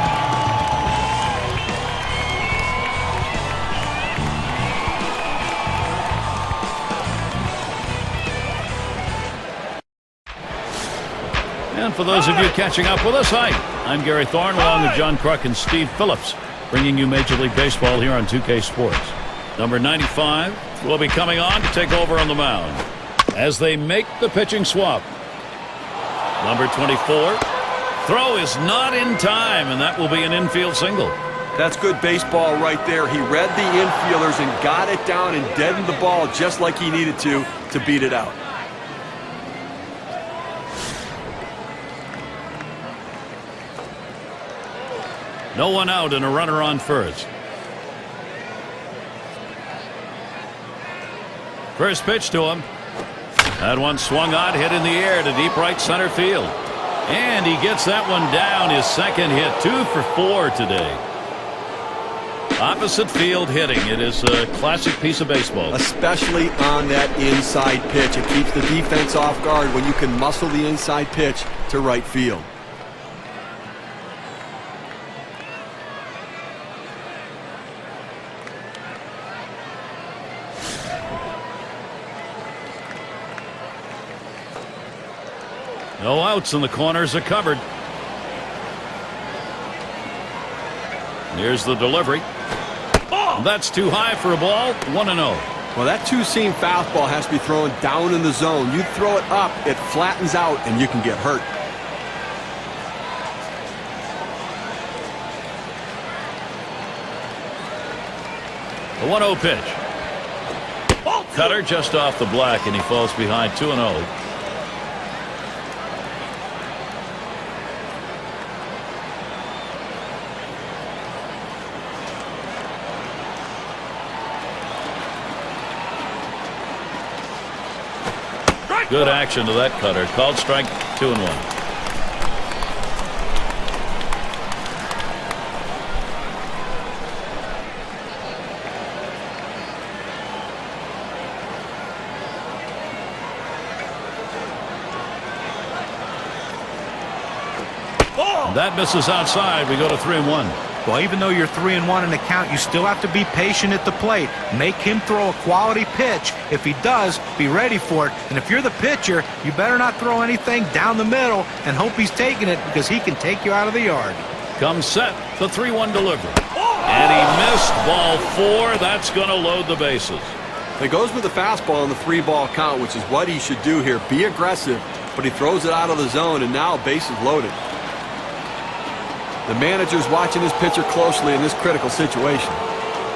And for those of you catching up with us, hi, I'm Gary Thorne along with John Kruk and Steve Phillips, bringing you Major League Baseball here on 2K Sports. Number 95 will be coming on to take over on the mound as they make the pitching swap. Number 24, throw is not in time, and that will be an infield single. That's good baseball right there. He read the infielders and got it down and deadened the ball just like he needed to beat it out. No one out and a runner on first. First pitch to him. That one swung on, hit in the air to deep right center field. And he gets that one down. His second hit, 2 for 4 today. Opposite field hitting. It is a classic piece of baseball. Especially on that inside pitch. It keeps the defense off guard when you can muscle the inside pitch to right field. No outs and the corners are covered. Here's the delivery. Oh, that's too high for a ball. 1-0. Well, that two-seam fastball has to be thrown down in the zone. You throw it up, it flattens out, and you can get hurt. The 1-0 pitch. Cutter just off the black, and he falls behind 2-0. Good action to that cutter. Called strike 2-1. That misses outside. We go to 3-1. Well, even though you're 3-1 in the count, you still have to be patient at the plate. Make him throw a quality pitch. If he does, be ready for it. And if you're the pitcher, you better not throw anything down the middle and hope he's taking it, because he can take you out of the yard. Comes set, the 3-1 delivery. And he missed ball 4. That's going to load the bases. It goes with the fastball in the 3-ball count, which is what he should do here. Be aggressive, but he throws it out of the zone, and now bases loaded. The manager's watching his pitcher closely in this critical situation.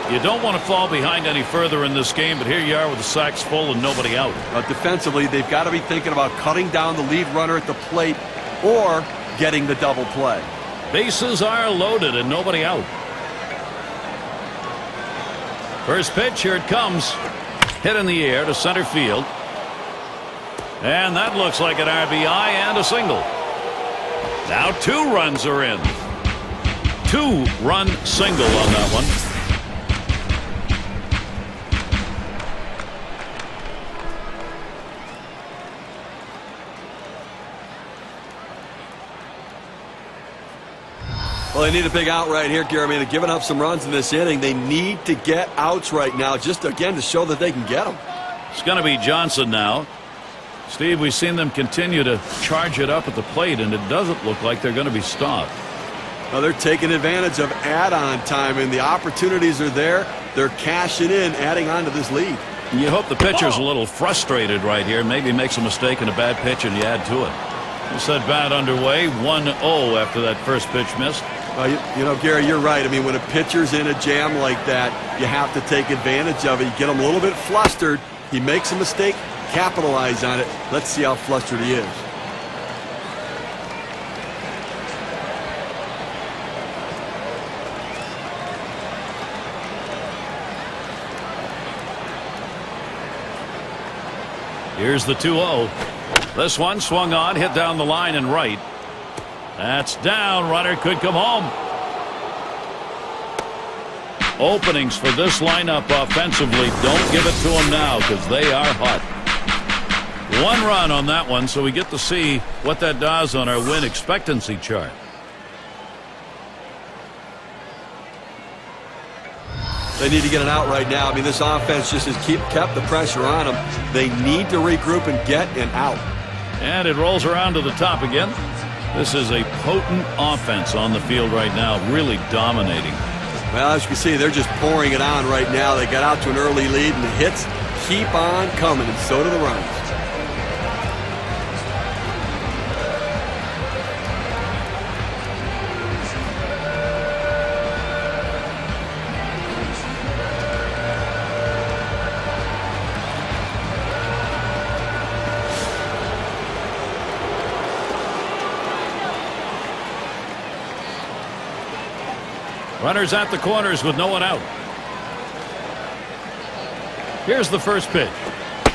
You don't want to fall behind any further in this game, but here you are with the sacks full and nobody out. Defensively, they've got to be thinking about cutting down the lead runner at the plate or getting the double play. Bases are loaded and nobody out. First pitch, here it comes. Hit in the air to center field. And that looks like an RBI and a single. Now 2 runs are in. 2-run single on that one. Well, they need a big out right here, Gary. I mean, they're giving up some runs in this inning. They need to get outs right now, just again to show that they can get them. It's going to be Johnson now. Steve, we've seen them continue to charge it up at the plate, and it doesn't look like they're going to be stopped. Well, they're taking advantage of add-on time, and the opportunities are there. They're cashing in, adding on to this lead. You hope the pitcher's a little frustrated right here. Maybe makes a mistake in a bad pitch, and you add to it. This at bat underway, 1-0 after that first pitch missed. You know, Gary, you're right. I mean, when a pitcher's in a jam like that, you have to take advantage of it. You get him a little bit flustered. He makes a mistake, capitalize on it. Let's see how flustered he is. Here's the 2-0. This one swung on, hit down the line and right. That's down. Runner could come home. Openings for this lineup offensively. Don't give it to them now because they are hot. 1 run on that one, so we get to see what that does on our win expectancy chart. They need to get an out right now. I mean, this offense just has kept the pressure on them. They need to regroup and get an out. And it rolls around to the top again. This is a potent offense on the field right now, really dominating. Well, as you can see, they're just pouring it on right now. They got out to an early lead, and the hits keep on coming, and so do the runs. Runners at the corners with no one out. Here's the first pitch.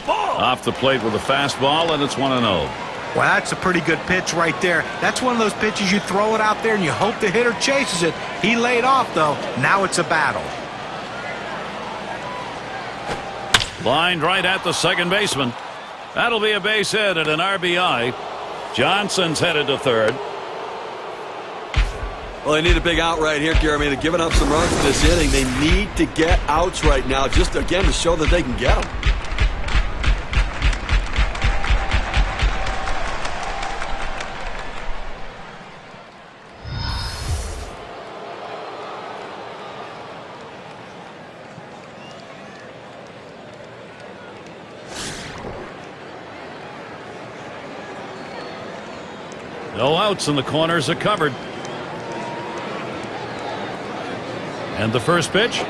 Off the plate with a fastball, and it's 1-0. Well, that's a pretty good pitch right there. That's one of those pitches you throw it out there and you hope the hitter chases it. He laid off, though. Now it's a battle. Lined right at the second baseman. That'll be a base hit and an RBI. Johnson's headed to third. Well, they need a big out right here, Gary. They're giving up some runs in this inning. They need to get outs right now, just again to show that they can get them. No outs and the corners are covered. And the first pitch.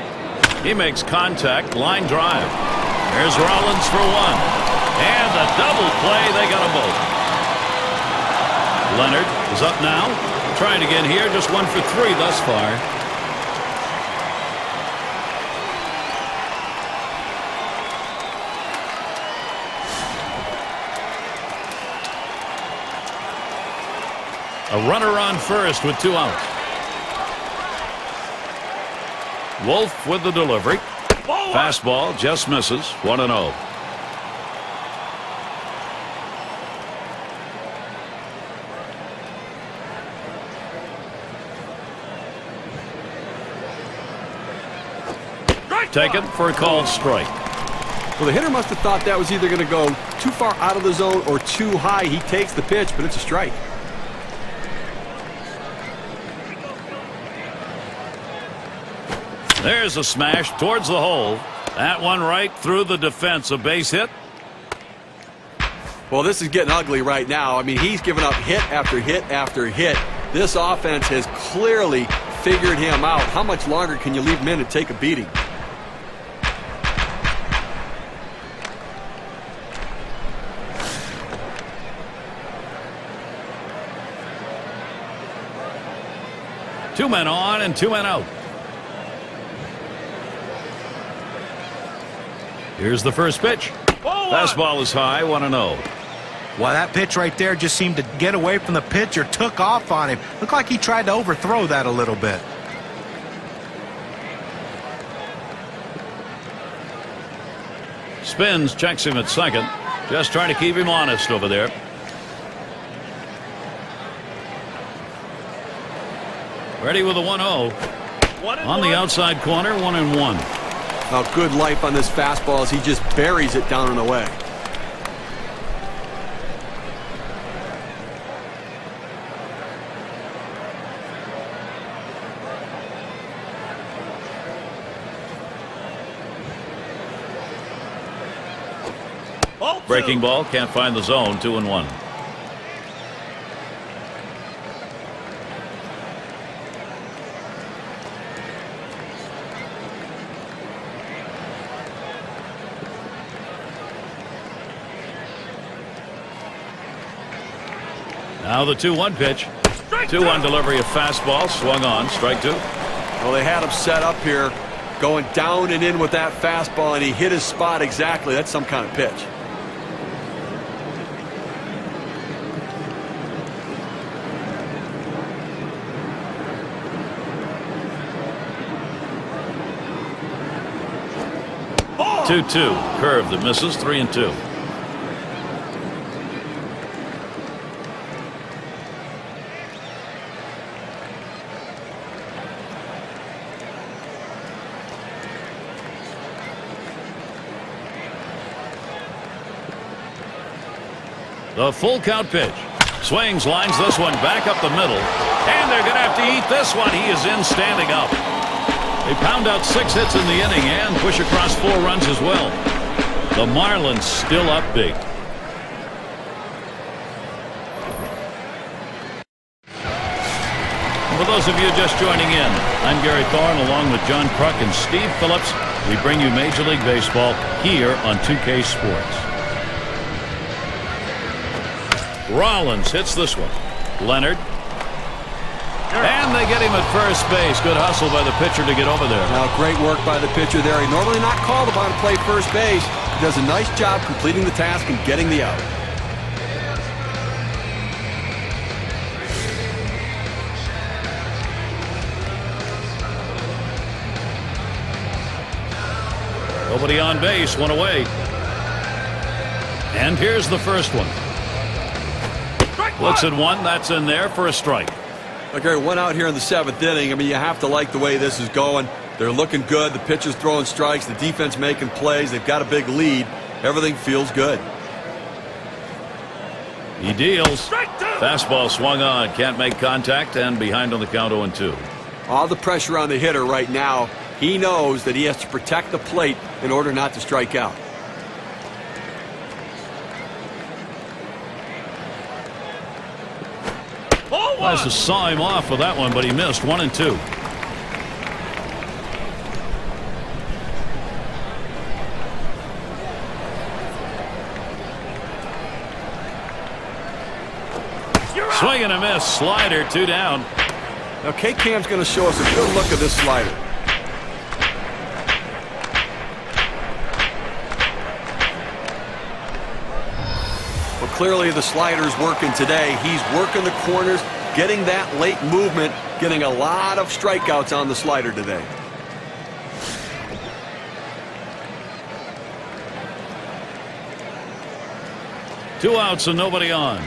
He makes contact. Line drive. Here's Rollins for one. And a double play. They got them both. Leonard is up now. Trying again here. Just 1 for 3 thus far. A runner on first with 2 outs. Wolf with the delivery. Fastball just misses. 1-0. Taken for a called strike. Well, the hitter must have thought that was either going to go too far out of the zone or too high. He takes the pitch, but it's a strike. There's a smash towards the hole. That one right through the defense. A base hit. Well, this is getting ugly right now. He's given up hit after hit after hit. This offense has clearly figured him out. How much longer can you leave him in and take a beating? Two men on and 2 men out. Here's the first pitch. Fastball is high. 1-0. Well, that pitch right there just seemed to get away from the pitcher, took off on him. Looked like he tried to overthrow that a little bit. Spins, checks him at second. Just trying to keep him honest over there. Ready with a 1-0. On the outside corner, 1-1. Oh, good life on this fastball as he just buries it down and away. Breaking ball, can't find the zone. 2-1. Now the 2-1 pitch. 2-1 delivery of fastball. Swung on. Strike 2. Well, they had him set up here, going down and in with that fastball, and he hit his spot exactly. That's some kind of pitch. Oh! 2-2. Curve that misses. 3-2. The full count pitch. Swings, lines this one back up the middle. And they're going to have to eat this one. He is in standing up. They pound out 6 hits in the inning and push across 4 runs as well. The Marlins still up big. For those of you just joining in, I'm Gary Thorne along with John Kruk and Steve Phillips. We bring you Major League Baseball here on 2K Sports. Rollins hits this one. Leonard. And they get him at first base. Good hustle by the pitcher to get over there. Now, great work by the pitcher there. He normally not called upon to play first base. He does a nice job completing the task and getting the out. Nobody on base, one away. And here's the first one. Looks at one, that's in there for a strike. Okay, one out here in the 7th inning. I mean, you have to like the way this is going. They're looking good. The pitcher's throwing strikes. The defense making plays. They've got a big lead. Everything feels good. He deals. Fastball swung on. Can't make contact and behind on the count 0-2. All the pressure on the hitter right now. He knows that he has to protect the plate in order not to strike out. Nice, saw him off with that one, but he missed. 1-2. Swing and a miss. Slider, 2 down. Now, K-Cam's going to show us a good look at this slider. Well, clearly the slider's working today. He's working the corners, getting that late movement, getting a lot of strikeouts on the slider today. Two outs and nobody on.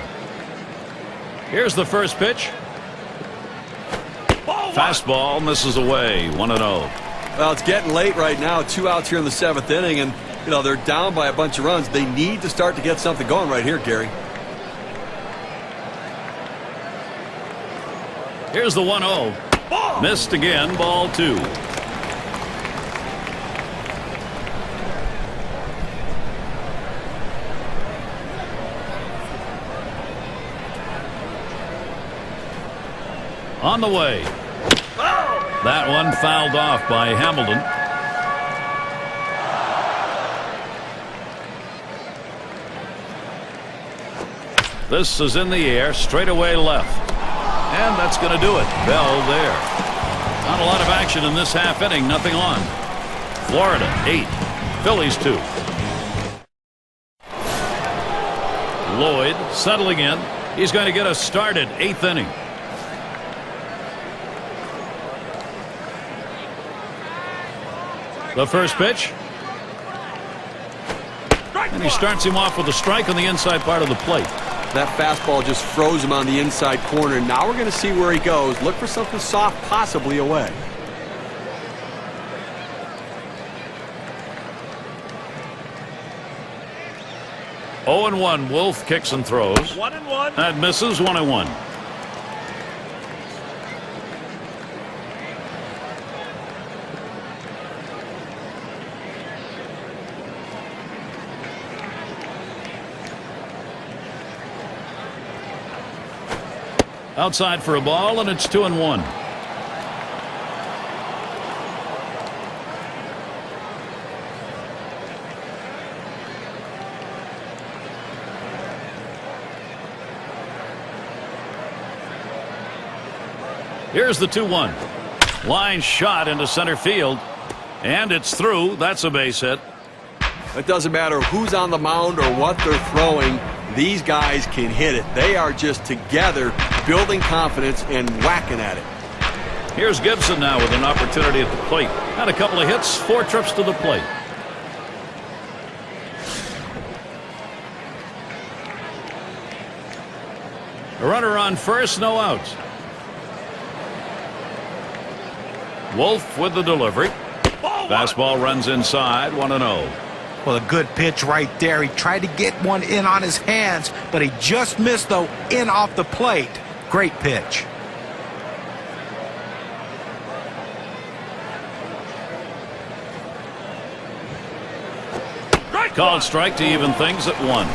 Here's the first pitch. Fastball misses away. 1-0. Well, it's getting late right now. 2 outs here in the 7th inning, and you know they're down by a bunch of runs. They need to start to get something going right here, Gary. Here's the 1-0. Missed again. Ball 2. On the way. That one fouled off by Hamilton. This is in the air, straight away left. And that's going to do it. Bell there. Not a lot of action in this half inning. Nothing on. Florida 8. Phillies 2. Lloyd settling in. He's going to get us started. 8th inning. The first pitch. And he starts him off with a strike on the inside part of the plate. That fastball just froze him on the inside corner. Now we're going to see where he goes. Look for something soft, possibly away. Oh and 1. Wolf kicks and throws. 1-1. That misses. 1-1. Outside for a ball, and it's 2-1. Here's the 2-1. Line shot into center field, and it's through. That's a base hit. It doesn't matter who's on the mound or what they're throwing. These guys can hit it. They are just together, building confidence and whacking at it. Here's Gibson now with an opportunity at the plate. Had a couple of hits, 4 trips to the plate. A runner on first, no outs. Wolf with the delivery. Fastball runs inside, 1-0. Well, a good pitch right there. He tried to get one in on his hands, but he just missed, though, in off the plate. Great pitch. Called strike to even things at 1.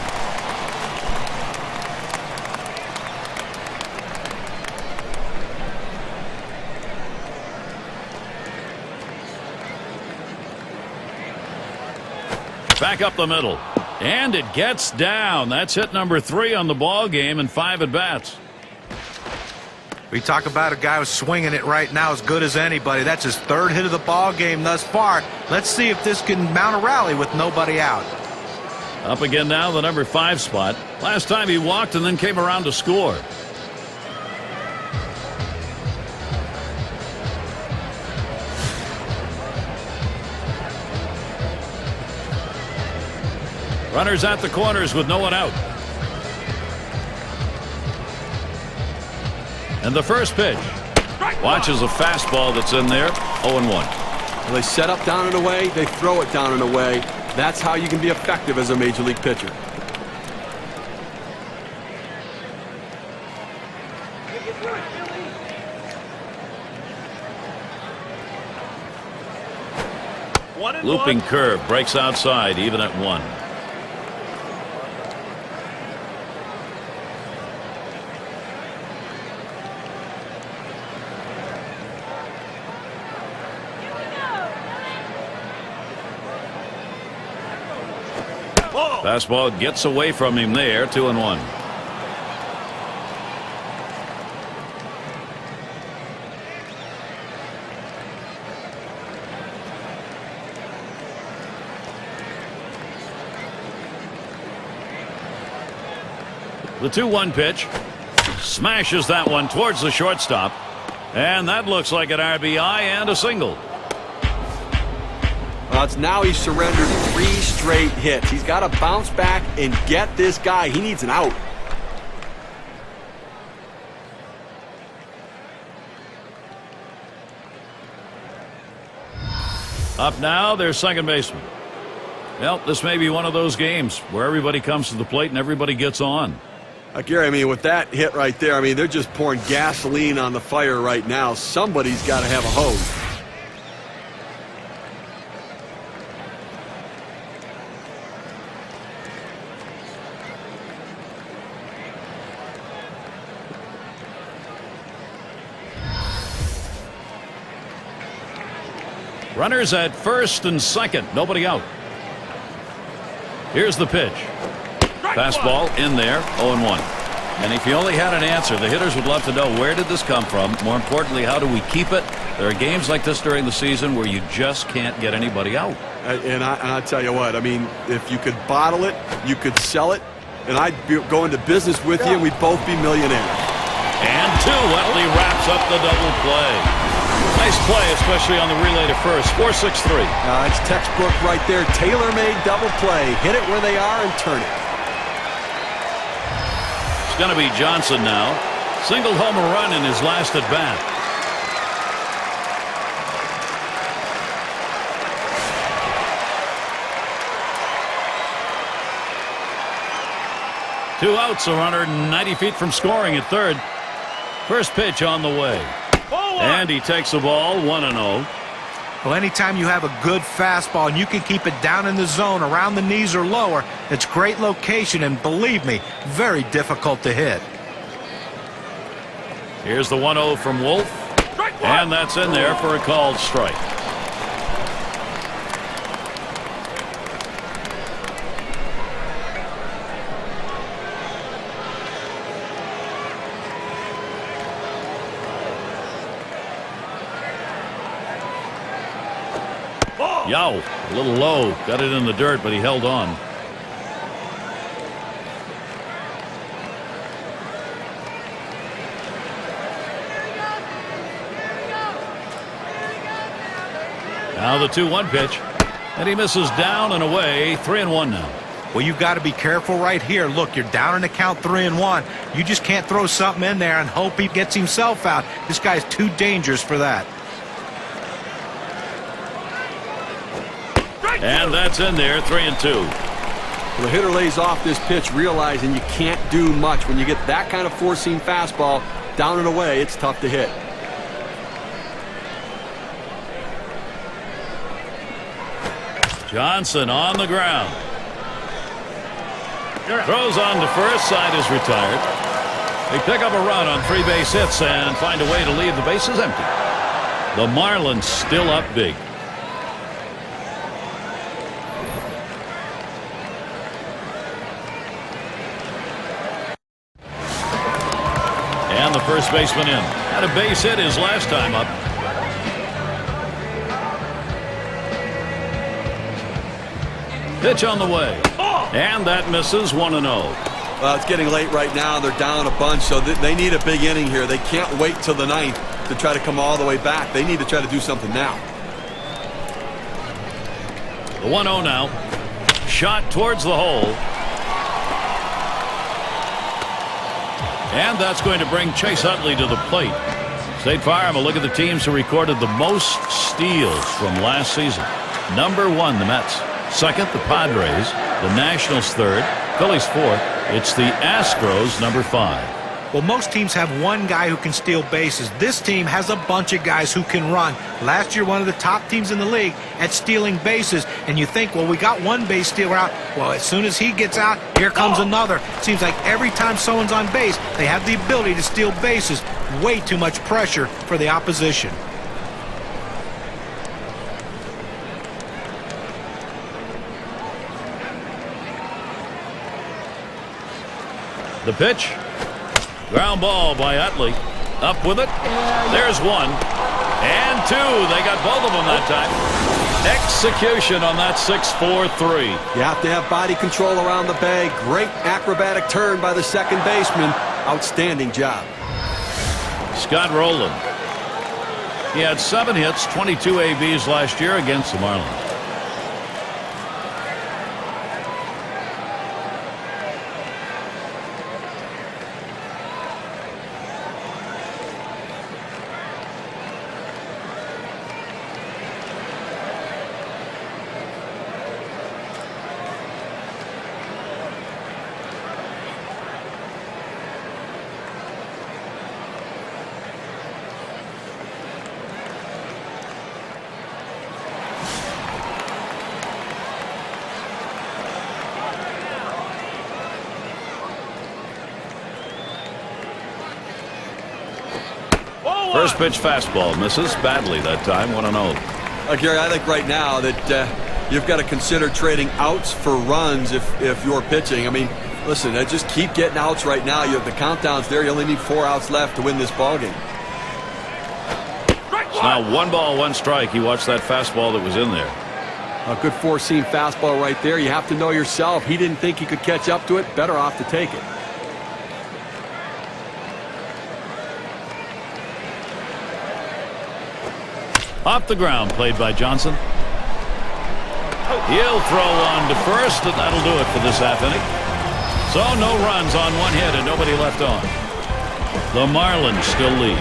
Back up the middle, and it gets down. That's hit number 3 on the ball game and 5 at bats. We talk about a guy who's swinging it right now as good as anybody. That's his third hit of the ball game thus far. Let's see if this can mount a rally with nobody out. Up again now, the number 5 spot. Last time he walked and then came around to score. Runners at the corners with no one out. And the first pitch. Watches a fastball that's in there. 0-1. Well, they set up down and away. They throw it down and away. That's how you can be effective as a major league pitcher. Looping curve breaks outside, even at 1. Fastball gets away from him there. 2-1. The 2-1 pitch. Smashes that one towards the shortstop. And that looks like an RBI and a single. It's now he's surrendered 3 straight hits. He's got to bounce back and get this guy. He needs an out. Up now, their second baseman. Well, this may be one of those games where everybody comes to the plate and everybody gets on. Gary, I mean, with that hit right there, I mean, they're just pouring gasoline on the fire right now. Somebody's got to have a hose. Runners at first and second. Nobody out. Here's the pitch. Fastball in there. 0-1. And if you only had an answer, the hitters would love to know, where did this come from? More importantly, how do we keep it? There are games like this during the season where you just can't get anybody out. And I tell you what, I mean, if you could bottle it, you could sell it, and I'd go into business with you, and we'd both be millionaires. And 2. Well, he wraps up the double play. Nice play, especially on the relay to first. 4-6-3. It's textbook right there. Tailor-made double play. Hit it where they are and turn it. It's going to be Johnson now. Singled home a run in his last at bat. Two outs, a runner 90 feet from scoring at third. First pitch on the way. And he takes the ball 1-0. Well, anytime you have a good fastball and you can keep it down in the zone around the knees or lower, it's great location, and believe me, very difficult to hit. Here's the 1-0 from Wolf. And that's in there for a called strike. Yow, a little low. Got it in the dirt, but he held on. Now the 2-1 pitch. And he misses down and away. 3-1 now. Well, you've got to be careful right here. Look, you're down in the count 3-1. You just can't throw something in there and hope he gets himself out. This guy's too dangerous for that. And that's in there. 3-2. Well, the hitter lays off this pitch, realizing you can't do much. When you get that kind of four-seam fastball down and away, it's tough to hit. Johnson on the ground. Throws on to first. Side is retired. They pick up a run on 3 base hits and find a way to leave the bases empty. The Marlins still up big. And the first baseman in. Had a base hit his last time up. Pitch on the way. And that misses 1-0. Well, it's getting late right now. They're down a bunch, so they need a big inning here. They can't wait till the ninth to try to come all the way back. They need to try to do something now. The 1-0 now. Shot towards the hole. And that's going to bring Chase Utley to the plate. State Farm, a look at the teams who recorded the most steals from last season. Number 1, the Mets. Second, the Padres. The Nationals third. Phillies fourth. It's the Astros, number 5. Well, most teams have one guy who can steal bases. This team has a bunch of guys who can run. Last year, one of the top teams in the league at stealing bases. And you think, well, we got one base stealer out. Well, as soon as he gets out, here comes another. Seems like every time someone's on base, they have the ability to steal bases. Way too much pressure for the opposition. The pitch. Ground ball by Utley. Up with it. There's 1. And 2. They got both of them that time. Execution on that 6-4-3. You have to have body control around the bag. Great acrobatic turn by the second baseman. Outstanding job. Scott Rowland. He had 7 hits, 22 ABs last year against the Marlins. First pitch fastball misses badly that time. 1-0. Gary, I think right now that you've got to consider trading outs for runs if you're pitching. I mean, listen, just keep getting outs right now. You have the countdowns there. You only need 4 outs left to win this ballgame. It's now 1 ball, 1 strike. He watched that fastball that was in there. A good 4-seam fastball right there. You have to know yourself. He didn't think he could catch up to it. Better off to take it. Off the ground, played by Johnson. He'll throw on to first, and that'll do it for this half inning. So no runs on 1 hit and nobody left on. The Marlins still lead.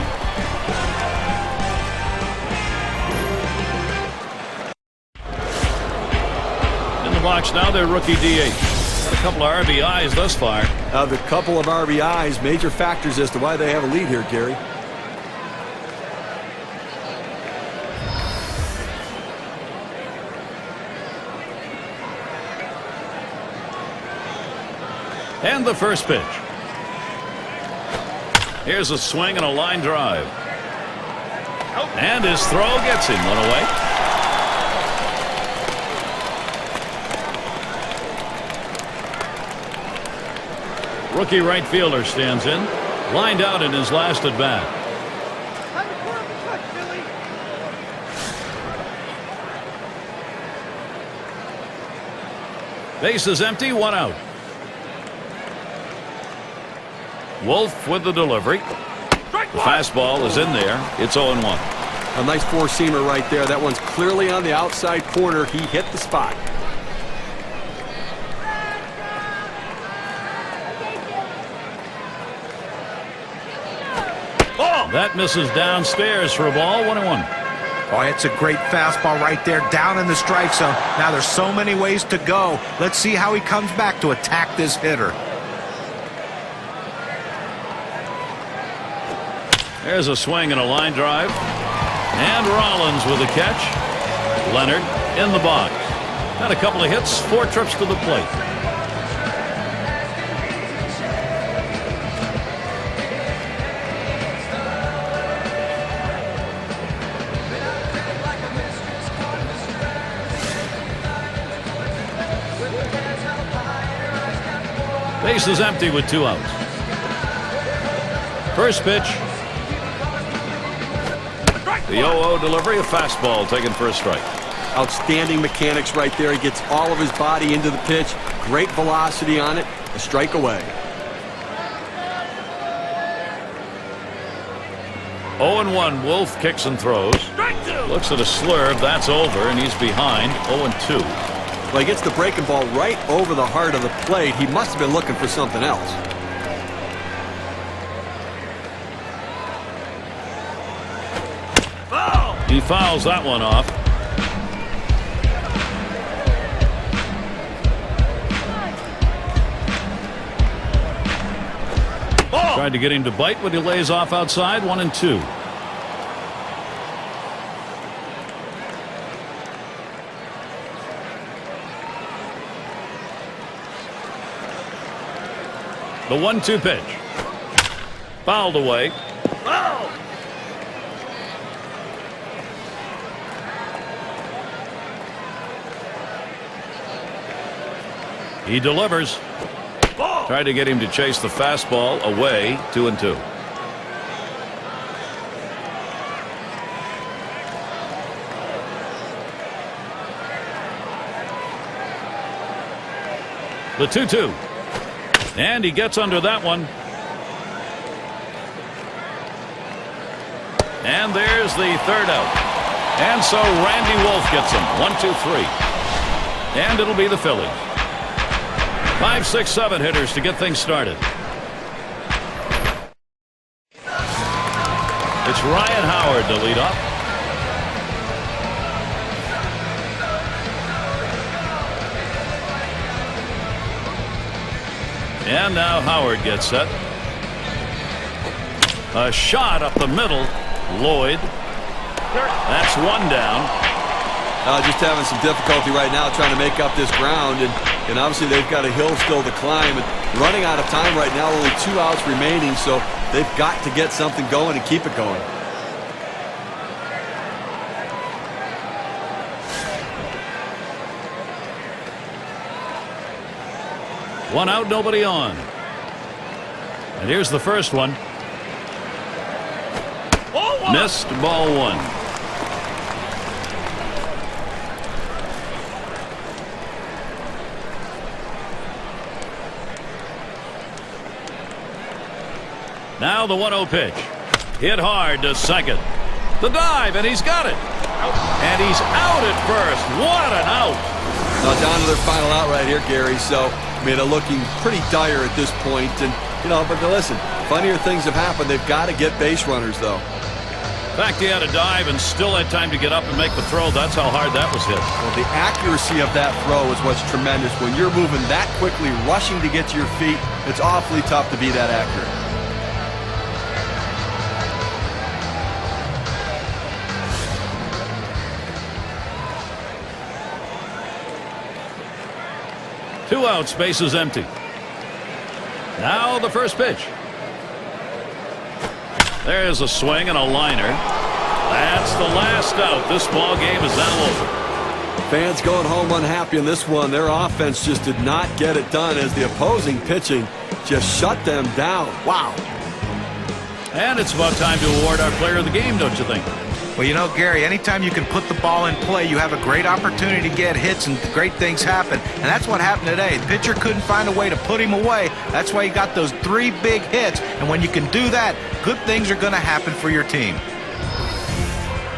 In the box now, their rookie DH. A couple of RBIs thus far. The couple of RBIs, major factors as to why they have a lead here, Gary. And the first pitch. Here's a swing and a line drive. And his throw gets him 1 away. Rookie right fielder stands in. Lined out in his last at bat. Base is empty, 1 out. Wolf with the delivery. The fastball is in there. It's 0-1. A nice 4-seamer right there. That one's clearly on the outside corner. He hit the spot. That misses downstairs for a ball. 1-1. Oh, it's a great fastball right there down in the strike zone. Now there's so many ways to go. Let's see how he comes back to attack this hitter. There's a swing and a line drive. And Rollins with a catch. Leonard in the box. Had a couple of hits, 4 trips to the plate. Base is empty with 2 outs. First pitch. The 0-0 delivery, a fastball taken for a strike. Outstanding mechanics right there. He gets all of his body into the pitch. Great velocity on it. A strike away. 0-1. Wolf kicks and throws. Looks at a slurve. That's over, and he's behind. 0-2. Well, he gets the breaking ball right over the heart of the plate. He must have been looking for something else. He fouls that one off. Tried to get him to bite, but he lays off outside. 1-2. The 1-2 pitch. Fouled away. He delivers. Tried to get him to chase the fastball away. 2-2. The 2-2. And he gets under that one. And there's the third out. And so Randy Wolf gets him. 1-2-3. And it'll be the Phillies. 5, 6, 7 hitters to get things started. It's Ryan Howard to lead off. And now Howard gets set. A shot up the middle. Lloyd. That's one down. Just having some difficulty right now trying to make up this ground, and obviously they've got a hill still to climb, and running out of time right now, only 2 outs remaining, so they've got to get something going and keep it going. One out, nobody on. And here's the first one. Missed, ball one. Now the 1-0 pitch. Hit hard to second. The dive, and he's got it. And he's out at first. What an out. Now down to their final out right here, Gary. So, I mean, they're looking pretty dire at this point. And, you know, but listen, funnier things have happened. They've got to get base runners, though. In fact, he had a dive and still had time to get up and make the throw. That's how hard that was hit. Well, the accuracy of that throw is what's tremendous. When you're moving that quickly, rushing to get to your feet, it's awfully tough to be that accurate. Two outs, bases empty. Now the first pitch. There's a swing and a liner. That's the last out. This ball game is now over. Fans going home unhappy in this one. Their offense just did not get it done as the opposing pitching just shut them down. Wow. And it's about time to award our player of the game, don't you think? Well, you know, Gary, anytime you can put the ball in play, you have a great opportunity to get hits and great things happen. And that's what happened today. The pitcher couldn't find a way to put him away. That's why he got those 3 big hits. And when you can do that, good things are going to happen for your team.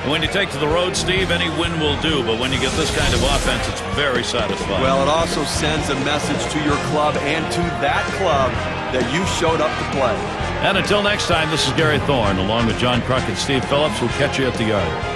And when you take to the road, Steve, any win will do. But when you get this kind of offense, it's very satisfying. Well, it also sends a message to your club and to that club that you showed up to play. And until next time, this is Gary Thorne, along with John Kruk and Steve Phillips. We'll catch you at the yard.